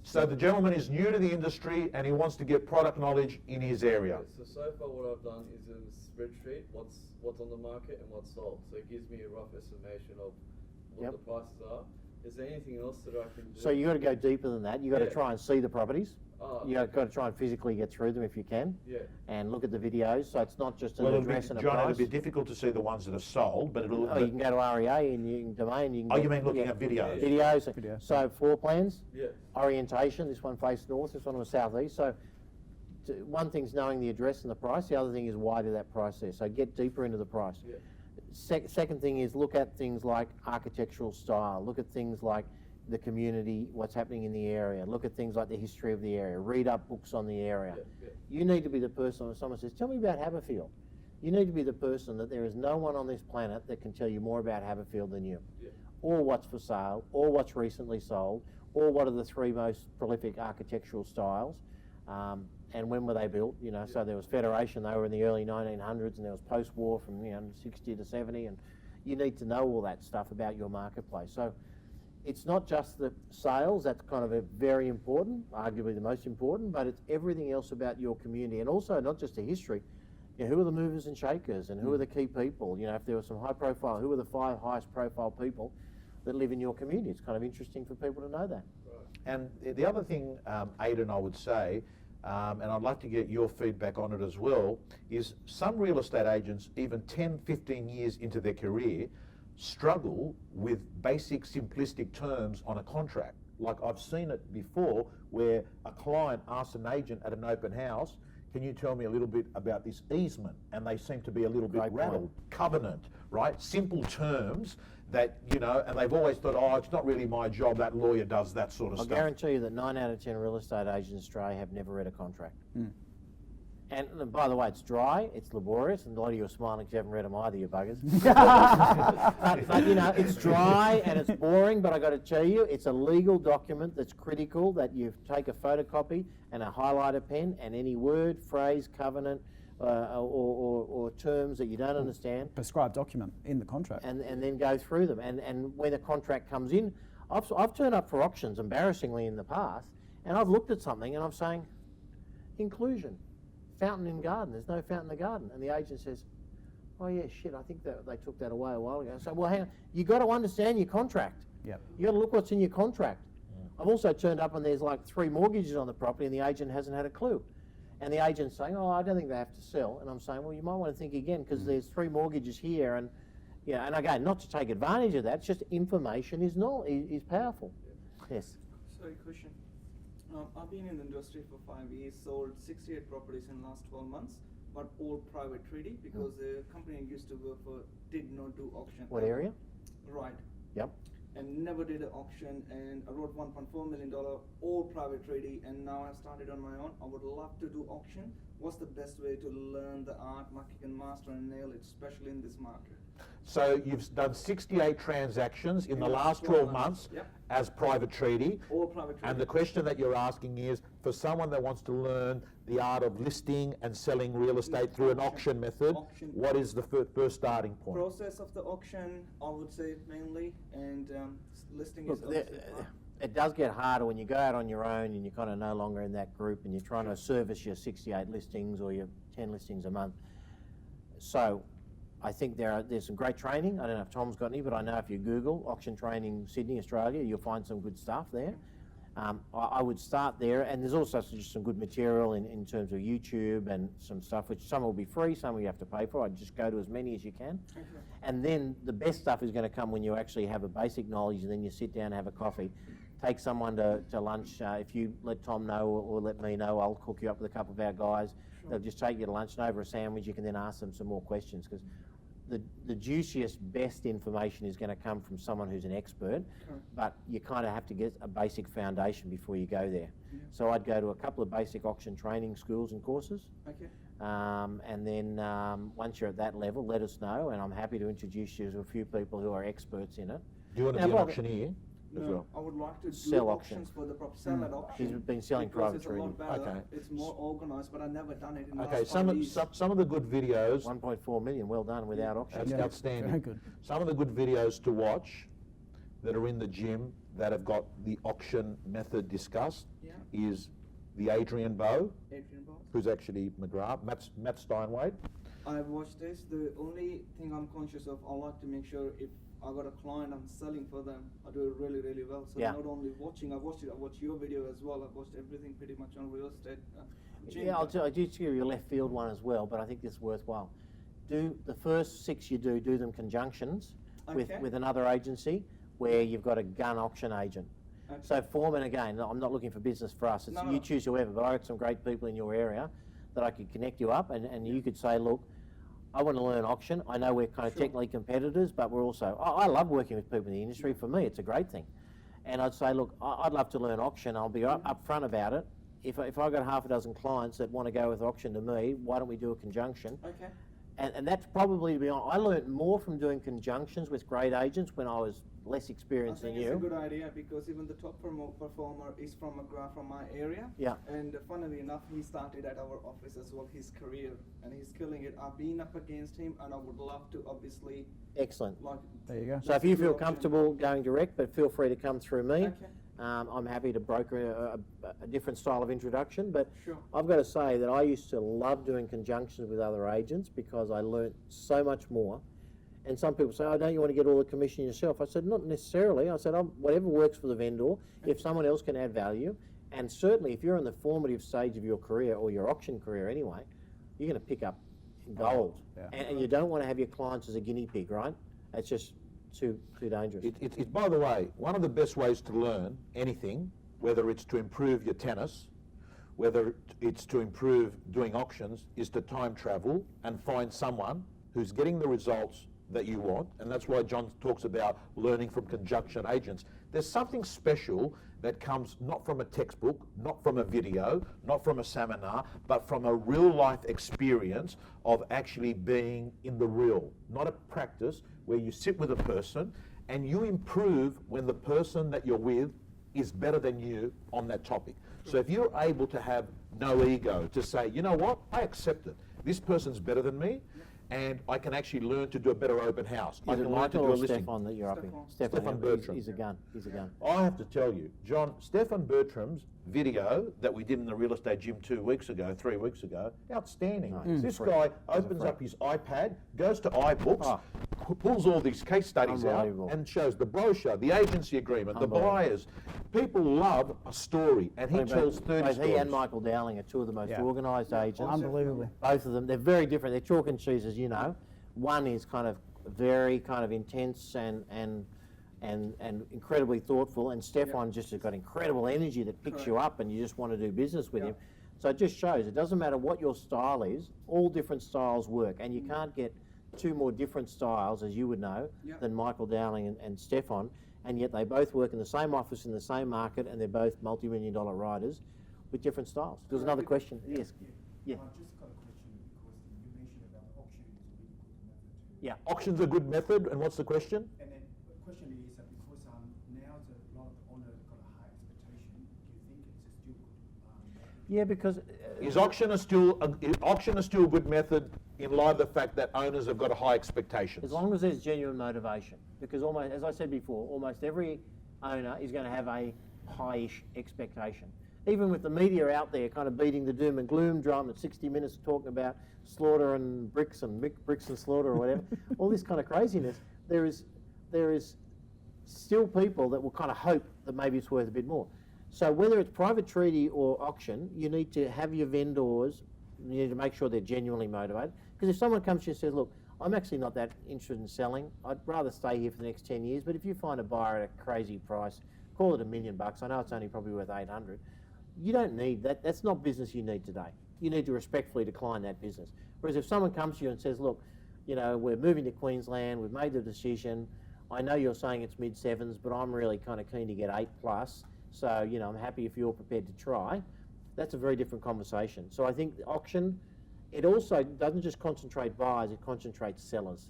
So the gentleman is new to the industry and he wants to get product knowledge in his area. So far what I've done is a spreadsheet, what's on the market and what's sold. So it gives me a rough estimation of what the prices are. Is there anything else that I can do? So you got to go deeper than that. You got to Yeah. try and see the properties. Oh, You got to try and physically get through them if you can, yeah. and look at the videos. So it's not just an Well, address and a John, price. it'll be difficult to see the ones that are sold, but it'll. Oh, you can go to REA and you can domain. You can Oh, get- you mean looking yeah, at videos? Videos. Videos. So floor plans, Yeah. orientation. This one faced north. This one was southeast. So one thing's knowing the address and the price. The other thing is why did that price there. So get deeper into the price. Yeah. Second thing is look at things like architectural style. Look at things like the community, what's happening in the area. Look at things like the history of the area. Read up books on the area. Yeah, yeah. You need to be the person when someone says, tell me about Haberfield. You need to be the person that there is no one on this planet that can tell you more about Haberfield than you. Yeah. Or what's for sale, or what's recently sold, or what are the three most prolific architectural styles, and when were they built, you know. So there was Federation, they were in the early 1900s, and there was post-war from 60 to 70, and you need to know all that stuff about your marketplace. So it's not just the sales, that's kind of a very important, arguably the most important, but it's everything else about your community, and also not just the history. Who are the movers and shakers, and who are the key people? If there were some high profile, who are the 5 highest profile people that live in your community? It's kind of interesting for people to know that. And the other thing, Aidan, I would say, and I'd like to get your feedback on it as well, is some real estate agents, even 10, 15 years into their career, struggle with basic simplistic terms on a contract. Like I've seen it before where a client asks an agent at an open house, can you tell me a little bit about this easement? And they seem to be a little bit Great point. rattled. Covenant, right? Simple terms that, and they've always thought, oh, it's not really my job, that lawyer does that sort of I'll stuff. guarantee you that 9 out of 10 real estate agents in Australia have never read a contract. And by the way, it's dry, it's laborious, and a lot of you are smiling because you haven't read them either, you buggers. but it's dry and it's boring, but I got to tell you, it's a legal document that's critical that you take a photocopy and a highlighter pen, and any word, phrase, covenant, or terms that you don't understand, Prescribed document in the contract. and then go through them. And when a contract comes in, I've turned up for auctions, embarrassingly, in the past, and I've looked at something and I'm saying, inclusion, fountain in garden, there's no fountain in the garden. And the agent says, oh yeah, shit, I think that they took that away a while ago. So, well, hang on, you got to understand your contract. Yep. You got to look what's in your contract. I've also turned up and there's like 3 mortgages on the property and the agent hasn't had a clue. And the agent's saying, oh, I don't think they have to sell. And I'm saying, well, you might want to think again because there's 3 mortgages here. And and again, not to take advantage of that, it's just information is powerful. Yes. Sorry, question. I've been in the industry for 5 years, sold 68 properties in the last 12 months, but all private treaty because the company I used to work for did not do auction. What area? Right. Yep. And never did an auction, and I wrote $1.4 million, all private treaty, and now I've started on my own. I would love to do auction. What's the best way to learn the art, you can master and nail it, especially in this market? So you've done 68 transactions in the last 12 months Yep. as private treaty. All private treaty. And the question that you're asking is, for someone that wants to learn the art of listing and selling real estate through an auction method, Auction. what is the first starting point? Process of the auction, I would say mainly, and listing is Look, obviously part. it does get harder when you go out on your own and you're kind of no longer in that group and you're trying to service your 68 listings or your 10 listings a month. So I think there's some great training. I don't know if Tom's got any, but I know if you Google auction training Sydney, Australia, you'll find some good stuff there. I would start there, and there's also just some good material in terms of YouTube and some stuff, which some will be free, some you have to pay for. I'd just go to as many as you can. Okay. And then the best stuff is going to come when you actually have a basic knowledge, and then you sit down and have a coffee. Take someone to lunch. If you let Tom know or let me know, I'll hook you up with a couple of our guys. They'll just take you to lunch, and over a sandwich you can then ask them some more questions, because the juiciest, best information is going to come from someone who's an expert, but you kind of have to get a basic foundation before you go there. Yeah. So I'd go to a couple of basic auction training schools and courses, Okay. and then once you're at that level, let us know, and I'm happy to introduce you to a few people who are experts in it. Do you want to Now, be an Bob, auctioneer as No, well? I would like to do Sell auction. auctions for the property, sell at auction. He's been selling because private it's a treaty. lot better. Okay. It's more organized, but I've never done it in the Okay, last some 5 years. of the good videos, 1.4 million, well done without auction. that's Yeah, outstanding. very good. Some of the good videos to watch that are in the gym that have got the auction method discussed Yeah. is the Adrian Bow, Adrian Boss. who's actually McGrath, Matt Steinway. I've watched this. The only thing I'm conscious of, I like to make sure if I got a client, I'm selling for them. I do it really, really well. So Yeah. not only watching, I watched your video as well. I watched everything pretty much on real estate. Yeah, I'll just give you a left field one as well, but I think this is worthwhile. Do the first 6 you do them conjunctions Okay. with another agency where you've got a gun auction agent. Okay. So Foreman, again, I'm not looking for business for us. It's No, you no. choose whoever, but I got some great people in your area that I could connect you up, and you could say, look, I want to learn auction. I know we're kind of Sure. technically competitors, but we're also, I love working with people in the industry. For me, it's a great thing. And I'd say, look, I'd love to learn auction. I'll be upfront about it. If I've got half a dozen clients that want to go with auction to me, why don't we do a conjunction? Okay. And that's probably, to be honest, I learned more from doing conjunctions with great agents when I was less I experienced think than it's a you. good idea because even the top performer is from McGrath from my area. Yeah. And funnily enough, he started at our office as well, his career, and he's killing it. I've been up against him, and I would love to obviously Excellent. like. There you go. So if you Good feel option. comfortable going direct, but feel free to come through me. Okay. I'm happy to broker a different style of introduction, but Sure. I've got to say that I used to love doing conjunctions with other agents because I learnt so much more. And some people say, oh, don't you want to get all the commission yourself? I said, not necessarily. I said, whatever works for the vendor, if someone else can add value, and certainly if you're in the formative stage of your career or your auction career anyway, you're going to pick up gold. Yeah. And you don't want to have your clients as a guinea pig, right? It's just too dangerous. It's by the way, one of the best ways to learn anything, whether it's to improve your tennis, whether it's to improve doing auctions, is to time travel and find someone who's getting the results that you want. And that's why John talks about learning from conjunction agents. There's something special that comes not from a textbook, not from a video, not from a seminar, but from a real life experience of actually being in the real, not a practice where you sit with a person and you improve when the person that you're with is better than you on that topic. So if you're able to have no ego, to say, you know what, I accept it. This person's better than me, and I can actually learn to do a better open house. I Is it can learn to Michael do a or listing. Stefan that you're upping? Stefan Bertram. He's a gun. He's a gun. I have to tell you, John, Stefan Bertram's video that we did in the real estate gym 3 weeks ago, outstanding. This guy opens up his iPad, goes to iBooks, pulls all these case studies out Unbelievable. and shows the brochure, the agency agreement, the buyers. People love a story, and he tells 30 Both stories. he and Michael Dowling are two of the most Yeah. organised agents. Unbelievably. Both of them, they're very different. They're chalk and cheese, as you know. One is kind of very kind of intense and incredibly thoughtful, and Stefan just has got incredible energy that picks you up, and you just want to do business with him. So it just shows it doesn't matter what your style is; all different styles work, and you can't get two more different styles, as you would know, than Michael Dowling and Stefan, and yet they both work in the same office in the same market, and they're both multi-million-dollar riders with different styles. There's another question. Yes. Yeah. I've just got a question because you mentioned about auction is a really good method to. Yeah. Auction's a good method, and what's the question? And then the question is that because now a lot of the owners got a high expectation, do you think it's still good? Method? Yeah, because Is auction still a good method in light of the fact that owners have got a high expectations? as long as there's genuine motivation, because almost, as I said before, almost every owner is going to have a high-ish expectation. Even with the media out there kind of beating the doom and gloom drum at 60 Minutes talking about slaughter and bricks and bricks and slaughter or whatever, all this kind of craziness, there is still people that will kind of hope that maybe it's worth a bit more. So whether it's private treaty or auction, you need to have your vendors, you need to make sure they're genuinely motivated. Because if someone comes to you and says, look, I'm actually not that interested in selling, I'd rather stay here for the next 10 years, but if you find a buyer at a crazy price, call it $1 million, I know it's only probably worth 800. You don't need that. That's not business you need today. You need to respectfully decline that business. Whereas if someone comes to you and says, look, you know, we're moving to Queensland, we've made the decision, I know you're saying it's mid-sevens, but I'm really kind of keen to get 8+, so, you know, I'm happy if you're prepared to try. That's a very different conversation. So I think the auction, it also doesn't just concentrate buyers, it concentrates sellers.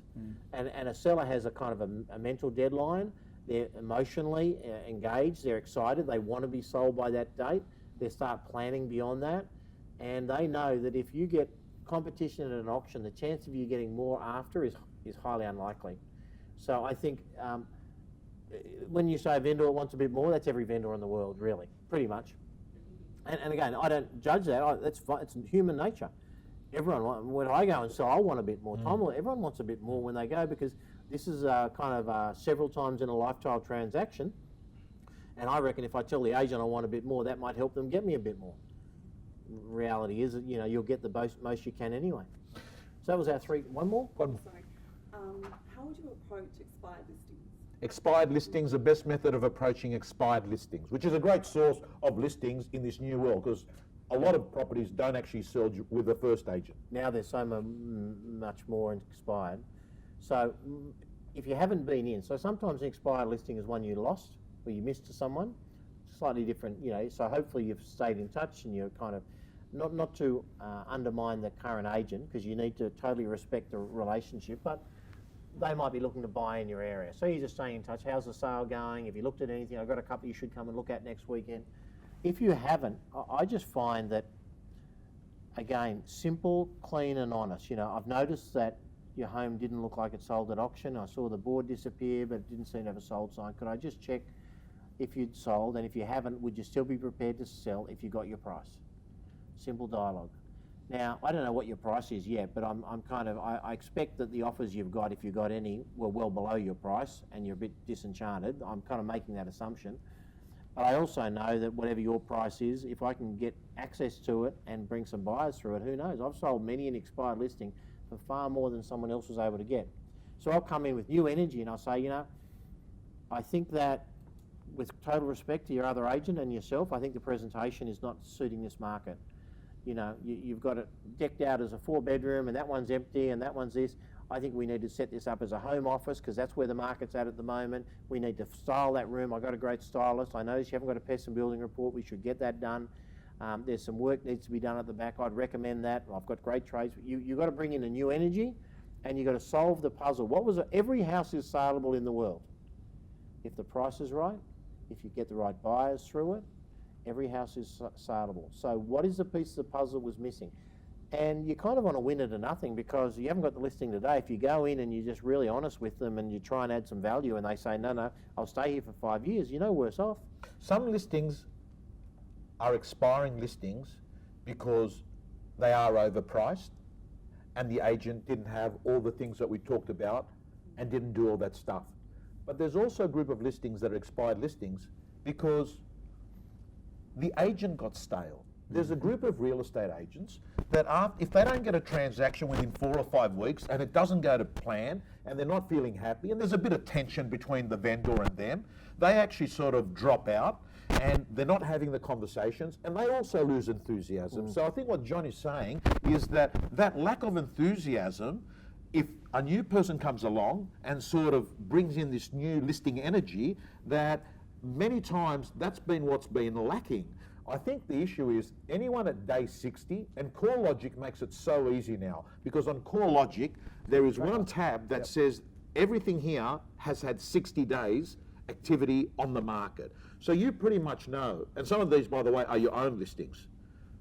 And a seller has a kind of a mental deadline. They're emotionally engaged, they're excited, they want to be sold by that date. They start planning beyond that, and they know that if you get competition at an auction, the chance of you getting more after is highly unlikely. So I think when you say a vendor wants a bit more, that's every vendor in the world, really, pretty much. And again, I don't judge that. That's fine. It's human nature. Everyone, when I go and sell, I want a bit more. Everyone wants a bit more when they go because This is kind of several times in a lifetime transaction, and I reckon if I tell the agent I want a bit more, that might help them get me a bit more. Reality is that, you know, you'll get the most you can anyway. So that was our three. One more? Sorry. How would you approach expired listings? Expired listings, the best method of approaching expired listings, which is a great source of listings in this new world, because a lot of properties don't actually sell with the first agent. Now there's so much more expired. So if you haven't been in, so sometimes an expired listing is one you lost or you missed to someone, slightly different, you know, so hopefully you've stayed in touch and you're kind of, not to undermine the current agent, because you need to totally respect the relationship, but they might be looking to buy in your area. So you're just staying in touch. How's the sale going? Have you looked at anything? I've got a couple you should come and look at next weekend. If you haven't, I just find that, again, simple, clean and honest. You know, I've noticed that your home didn't look like it sold at auction. I saw the board disappear, but it didn't seem to have a sold sign. Could I just check if you'd sold? And if you haven't, would you still be prepared to sell if you got your price? Simple dialogue. Now, I don't know what your price is yet, but I expect that the offers you've got, if you got any, were well below your price and you're a bit disenchanted. I'm kind of making that assumption. But I also know that whatever your price is, if I can get access to it and bring some buyers through it, who knows? I've sold many an expired listing for far more than someone else was able to get. So I'll come in with new energy and I'll say, you know, I think that with total respect to your other agent and yourself, I think the presentation is not suiting this market. You know, you've got it decked out as a 4-bedroom and that one's empty and that one's this. I think we need to set this up as a home office, because that's where the market's at the moment. We need to style that room. I've got a great stylist. I notice you haven't got a pest and building report. We should get that done. There's some work needs to be done at the back. I'd recommend that. I've got great trades. You've got to bring in a new energy and you've got to solve the puzzle. What was it? Every house is saleable in the world. If the price is right, if you get the right buyers through it, every house is saleable. So what is the piece of the puzzle was missing? And you kind of want to win it or nothing, because you haven't got the listing today. If you go in and you're just really honest with them and you try and add some value and they say, no, I'll stay here for 5 years, you're no worse off. Some listings are expiring listings because they are overpriced and the agent didn't have all the things that we talked about and didn't do all that stuff. But there's also a group of listings that are expired listings because the agent got stale. There's a group of real estate agents that if they don't get a transaction within 4 or 5 weeks and it doesn't go to plan and they're not feeling happy and there's a bit of tension between the vendor and them, they actually sort of drop out and they're not having the conversations and they also lose enthusiasm. So I think what John is saying is that lack of enthusiasm, if a new person comes along and sort of brings in this new listing energy, that many times that's been what's been lacking. I think the issue is anyone at day 60, and CoreLogic makes it so easy now, because on CoreLogic there is one tab that says everything here has had 60 days activity on the market. So you pretty much know, and some of these, by the way, are your own listings.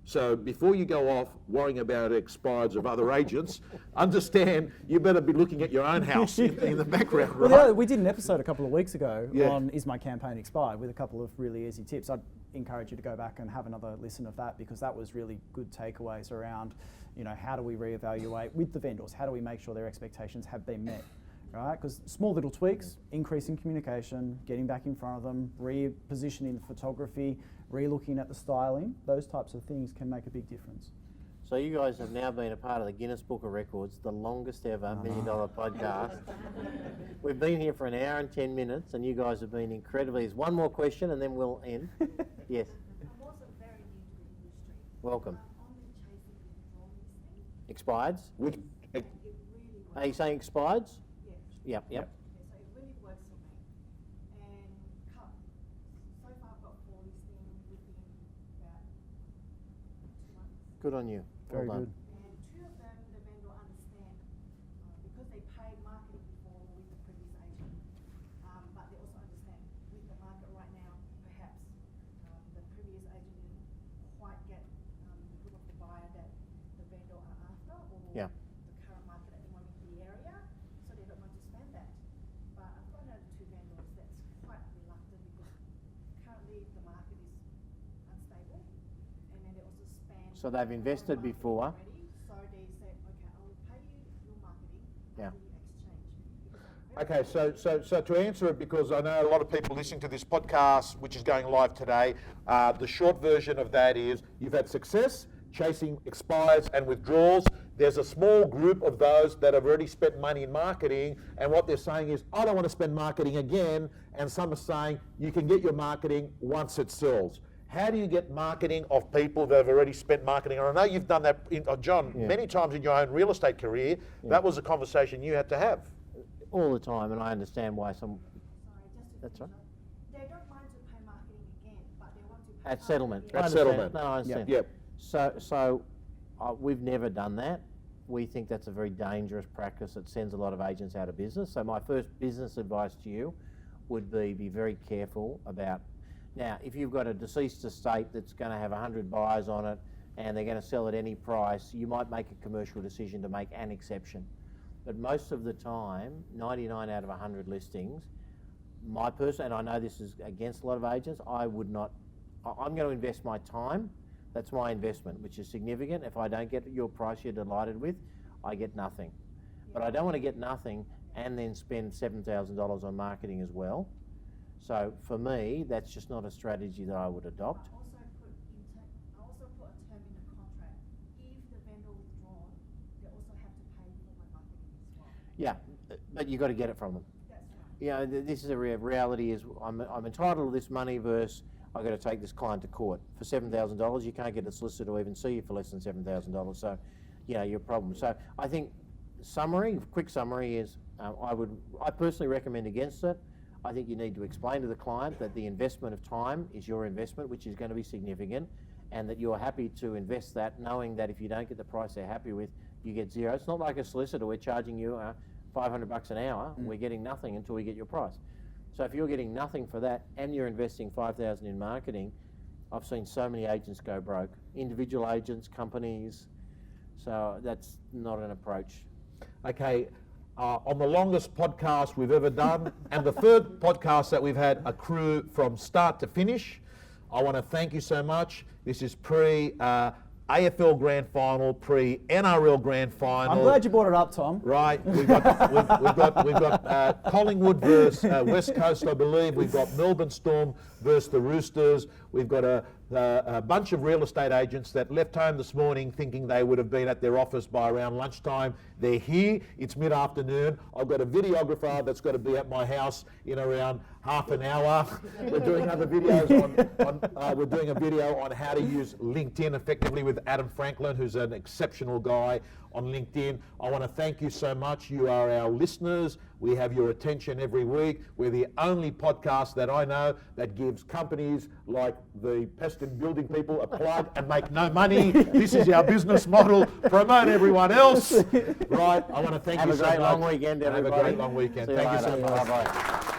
So before you go off worrying about expireds of other agents, understand you better be looking at your own house in the background, right? Well, we did an episode a couple of weeks ago on Is My Campaign Expired, with a couple of really easy tips. I'd encourage you to go back and have another listen of that, because that was really good takeaways around, you know, how do we reevaluate with the vendors? How do we make sure their expectations have been met? Right? Because small little tweaks, increasing communication, getting back in front of them, repositioning the photography, re-looking at the styling, those types of things can make a big difference. So you guys have now been a part of the Guinness Book of Records, the longest ever $1 million podcast. We've been here for 1 hour and 10 minutes and you guys have been incredibly... There's one more question and then we'll end. Yes. I'm also very new to the industry. Welcome. I'm chasing the wrong listing. Expireds? Which, It really works. Are you saying expireds? Yeah. Yep. Yeah, so it really works for me. And so far I've got 4 listings within about 2 months. Good on you. Very well done. good. And 2 of them, the vendor understand because they paid marketing before with the previous agent. But they also understand with the market right now, perhaps the previous agent didn't quite get the group of the buyer that the vendor are after, or Yeah. the current market at the moment in the area, so they don't want to spend that. But I've got another 2 vendors that's quite reluctant because currently the market is unstable, and then they also spend. So they've invested before. Already, so they said, okay, I will pay you your marketing Yeah. after you exchange. Because I'm Okay, so to answer it, because I know a lot of people listening to this podcast, which is going live today, the short version of that is you've had success chasing expires and withdrawals. There's a small group of those that have already spent money in marketing, and what they're saying is, I don't want to spend marketing again, and some are saying you can get your marketing once it sells. How do you get marketing of people that have already spent marketing? And I know you've done that, John, many times in your own real estate career. That was a conversation you had to have. All the time, and I understand why some. Sorry, just to That's right. They don't mind to pay marketing again, but they want to pay At settlement. after I At understand. settlement. No, I understand. Yep. So we've never done that. We think that's a very dangerous practice that sends a lot of agents out of business. So my first business advice to you would be very careful about. Now, if you've got a deceased estate that's going to have 100 buyers on it and they're going to sell at any price, you might make a commercial decision to make an exception. But most of the time, 99 out of 100 listings, my person, and I know this is against a lot of agents, I'm going to invest my time. That's my investment, which is significant. If I don't get your price you're delighted with, I get nothing. But I don't want to get nothing and then spend $7,000 on marketing as well. So for me, that's just not a strategy that I would adopt. I also put a term in the contract. If the vendor withdrawn, they also have to pay for my marketing as well. Yeah, but you've got to get it from them. That's right. You know, this is a reality is I'm entitled to this money versus I've got to take this client to court. For $7,000, you can't get a solicitor to even see you for less than $7,000. So, you know, your problem. So I think quick summary is I personally recommend against it. I think you need to explain to the client that the investment of time is your investment, which is going to be significant, and that you're happy to invest that, knowing that if you don't get the price they're happy with, you get zero. It's not like a solicitor. We're charging you $500 an hour. We're getting nothing until we get your price. So if you're getting nothing for that and you're investing $5,000 in marketing, I've seen so many agents go broke. Individual agents, companies. So that's not an approach. Okay, on the longest podcast we've ever done, and the third podcast that we've had a crew from start to finish, I want to thank you so much. This is AFL Grand Final, pre-NRL Grand Final. I'm glad you brought it up, Tom. Right, we've got Collingwood versus West Coast, I believe. We've got Melbourne Storm versus the Roosters. We've got a bunch of real estate agents that left home this morning thinking they would have been at their office by around lunchtime. They're here. It's mid-afternoon. I've got a videographer that's got to be at my house in around half an hour. We're doing other videos we're doing a video on how to use LinkedIn effectively with Adam Franklin, who's an exceptional guy on LinkedIn. I want to thank you so much. You are our listeners. We have your attention every week. We're the only podcast that I know that gives companies like the pest and building people a plug and make no money. This is our business model. Promote everyone else. Right. I want to thank you so much. Have a great long weekend, everybody. Have a great long weekend. Thank you so much. Bye-bye.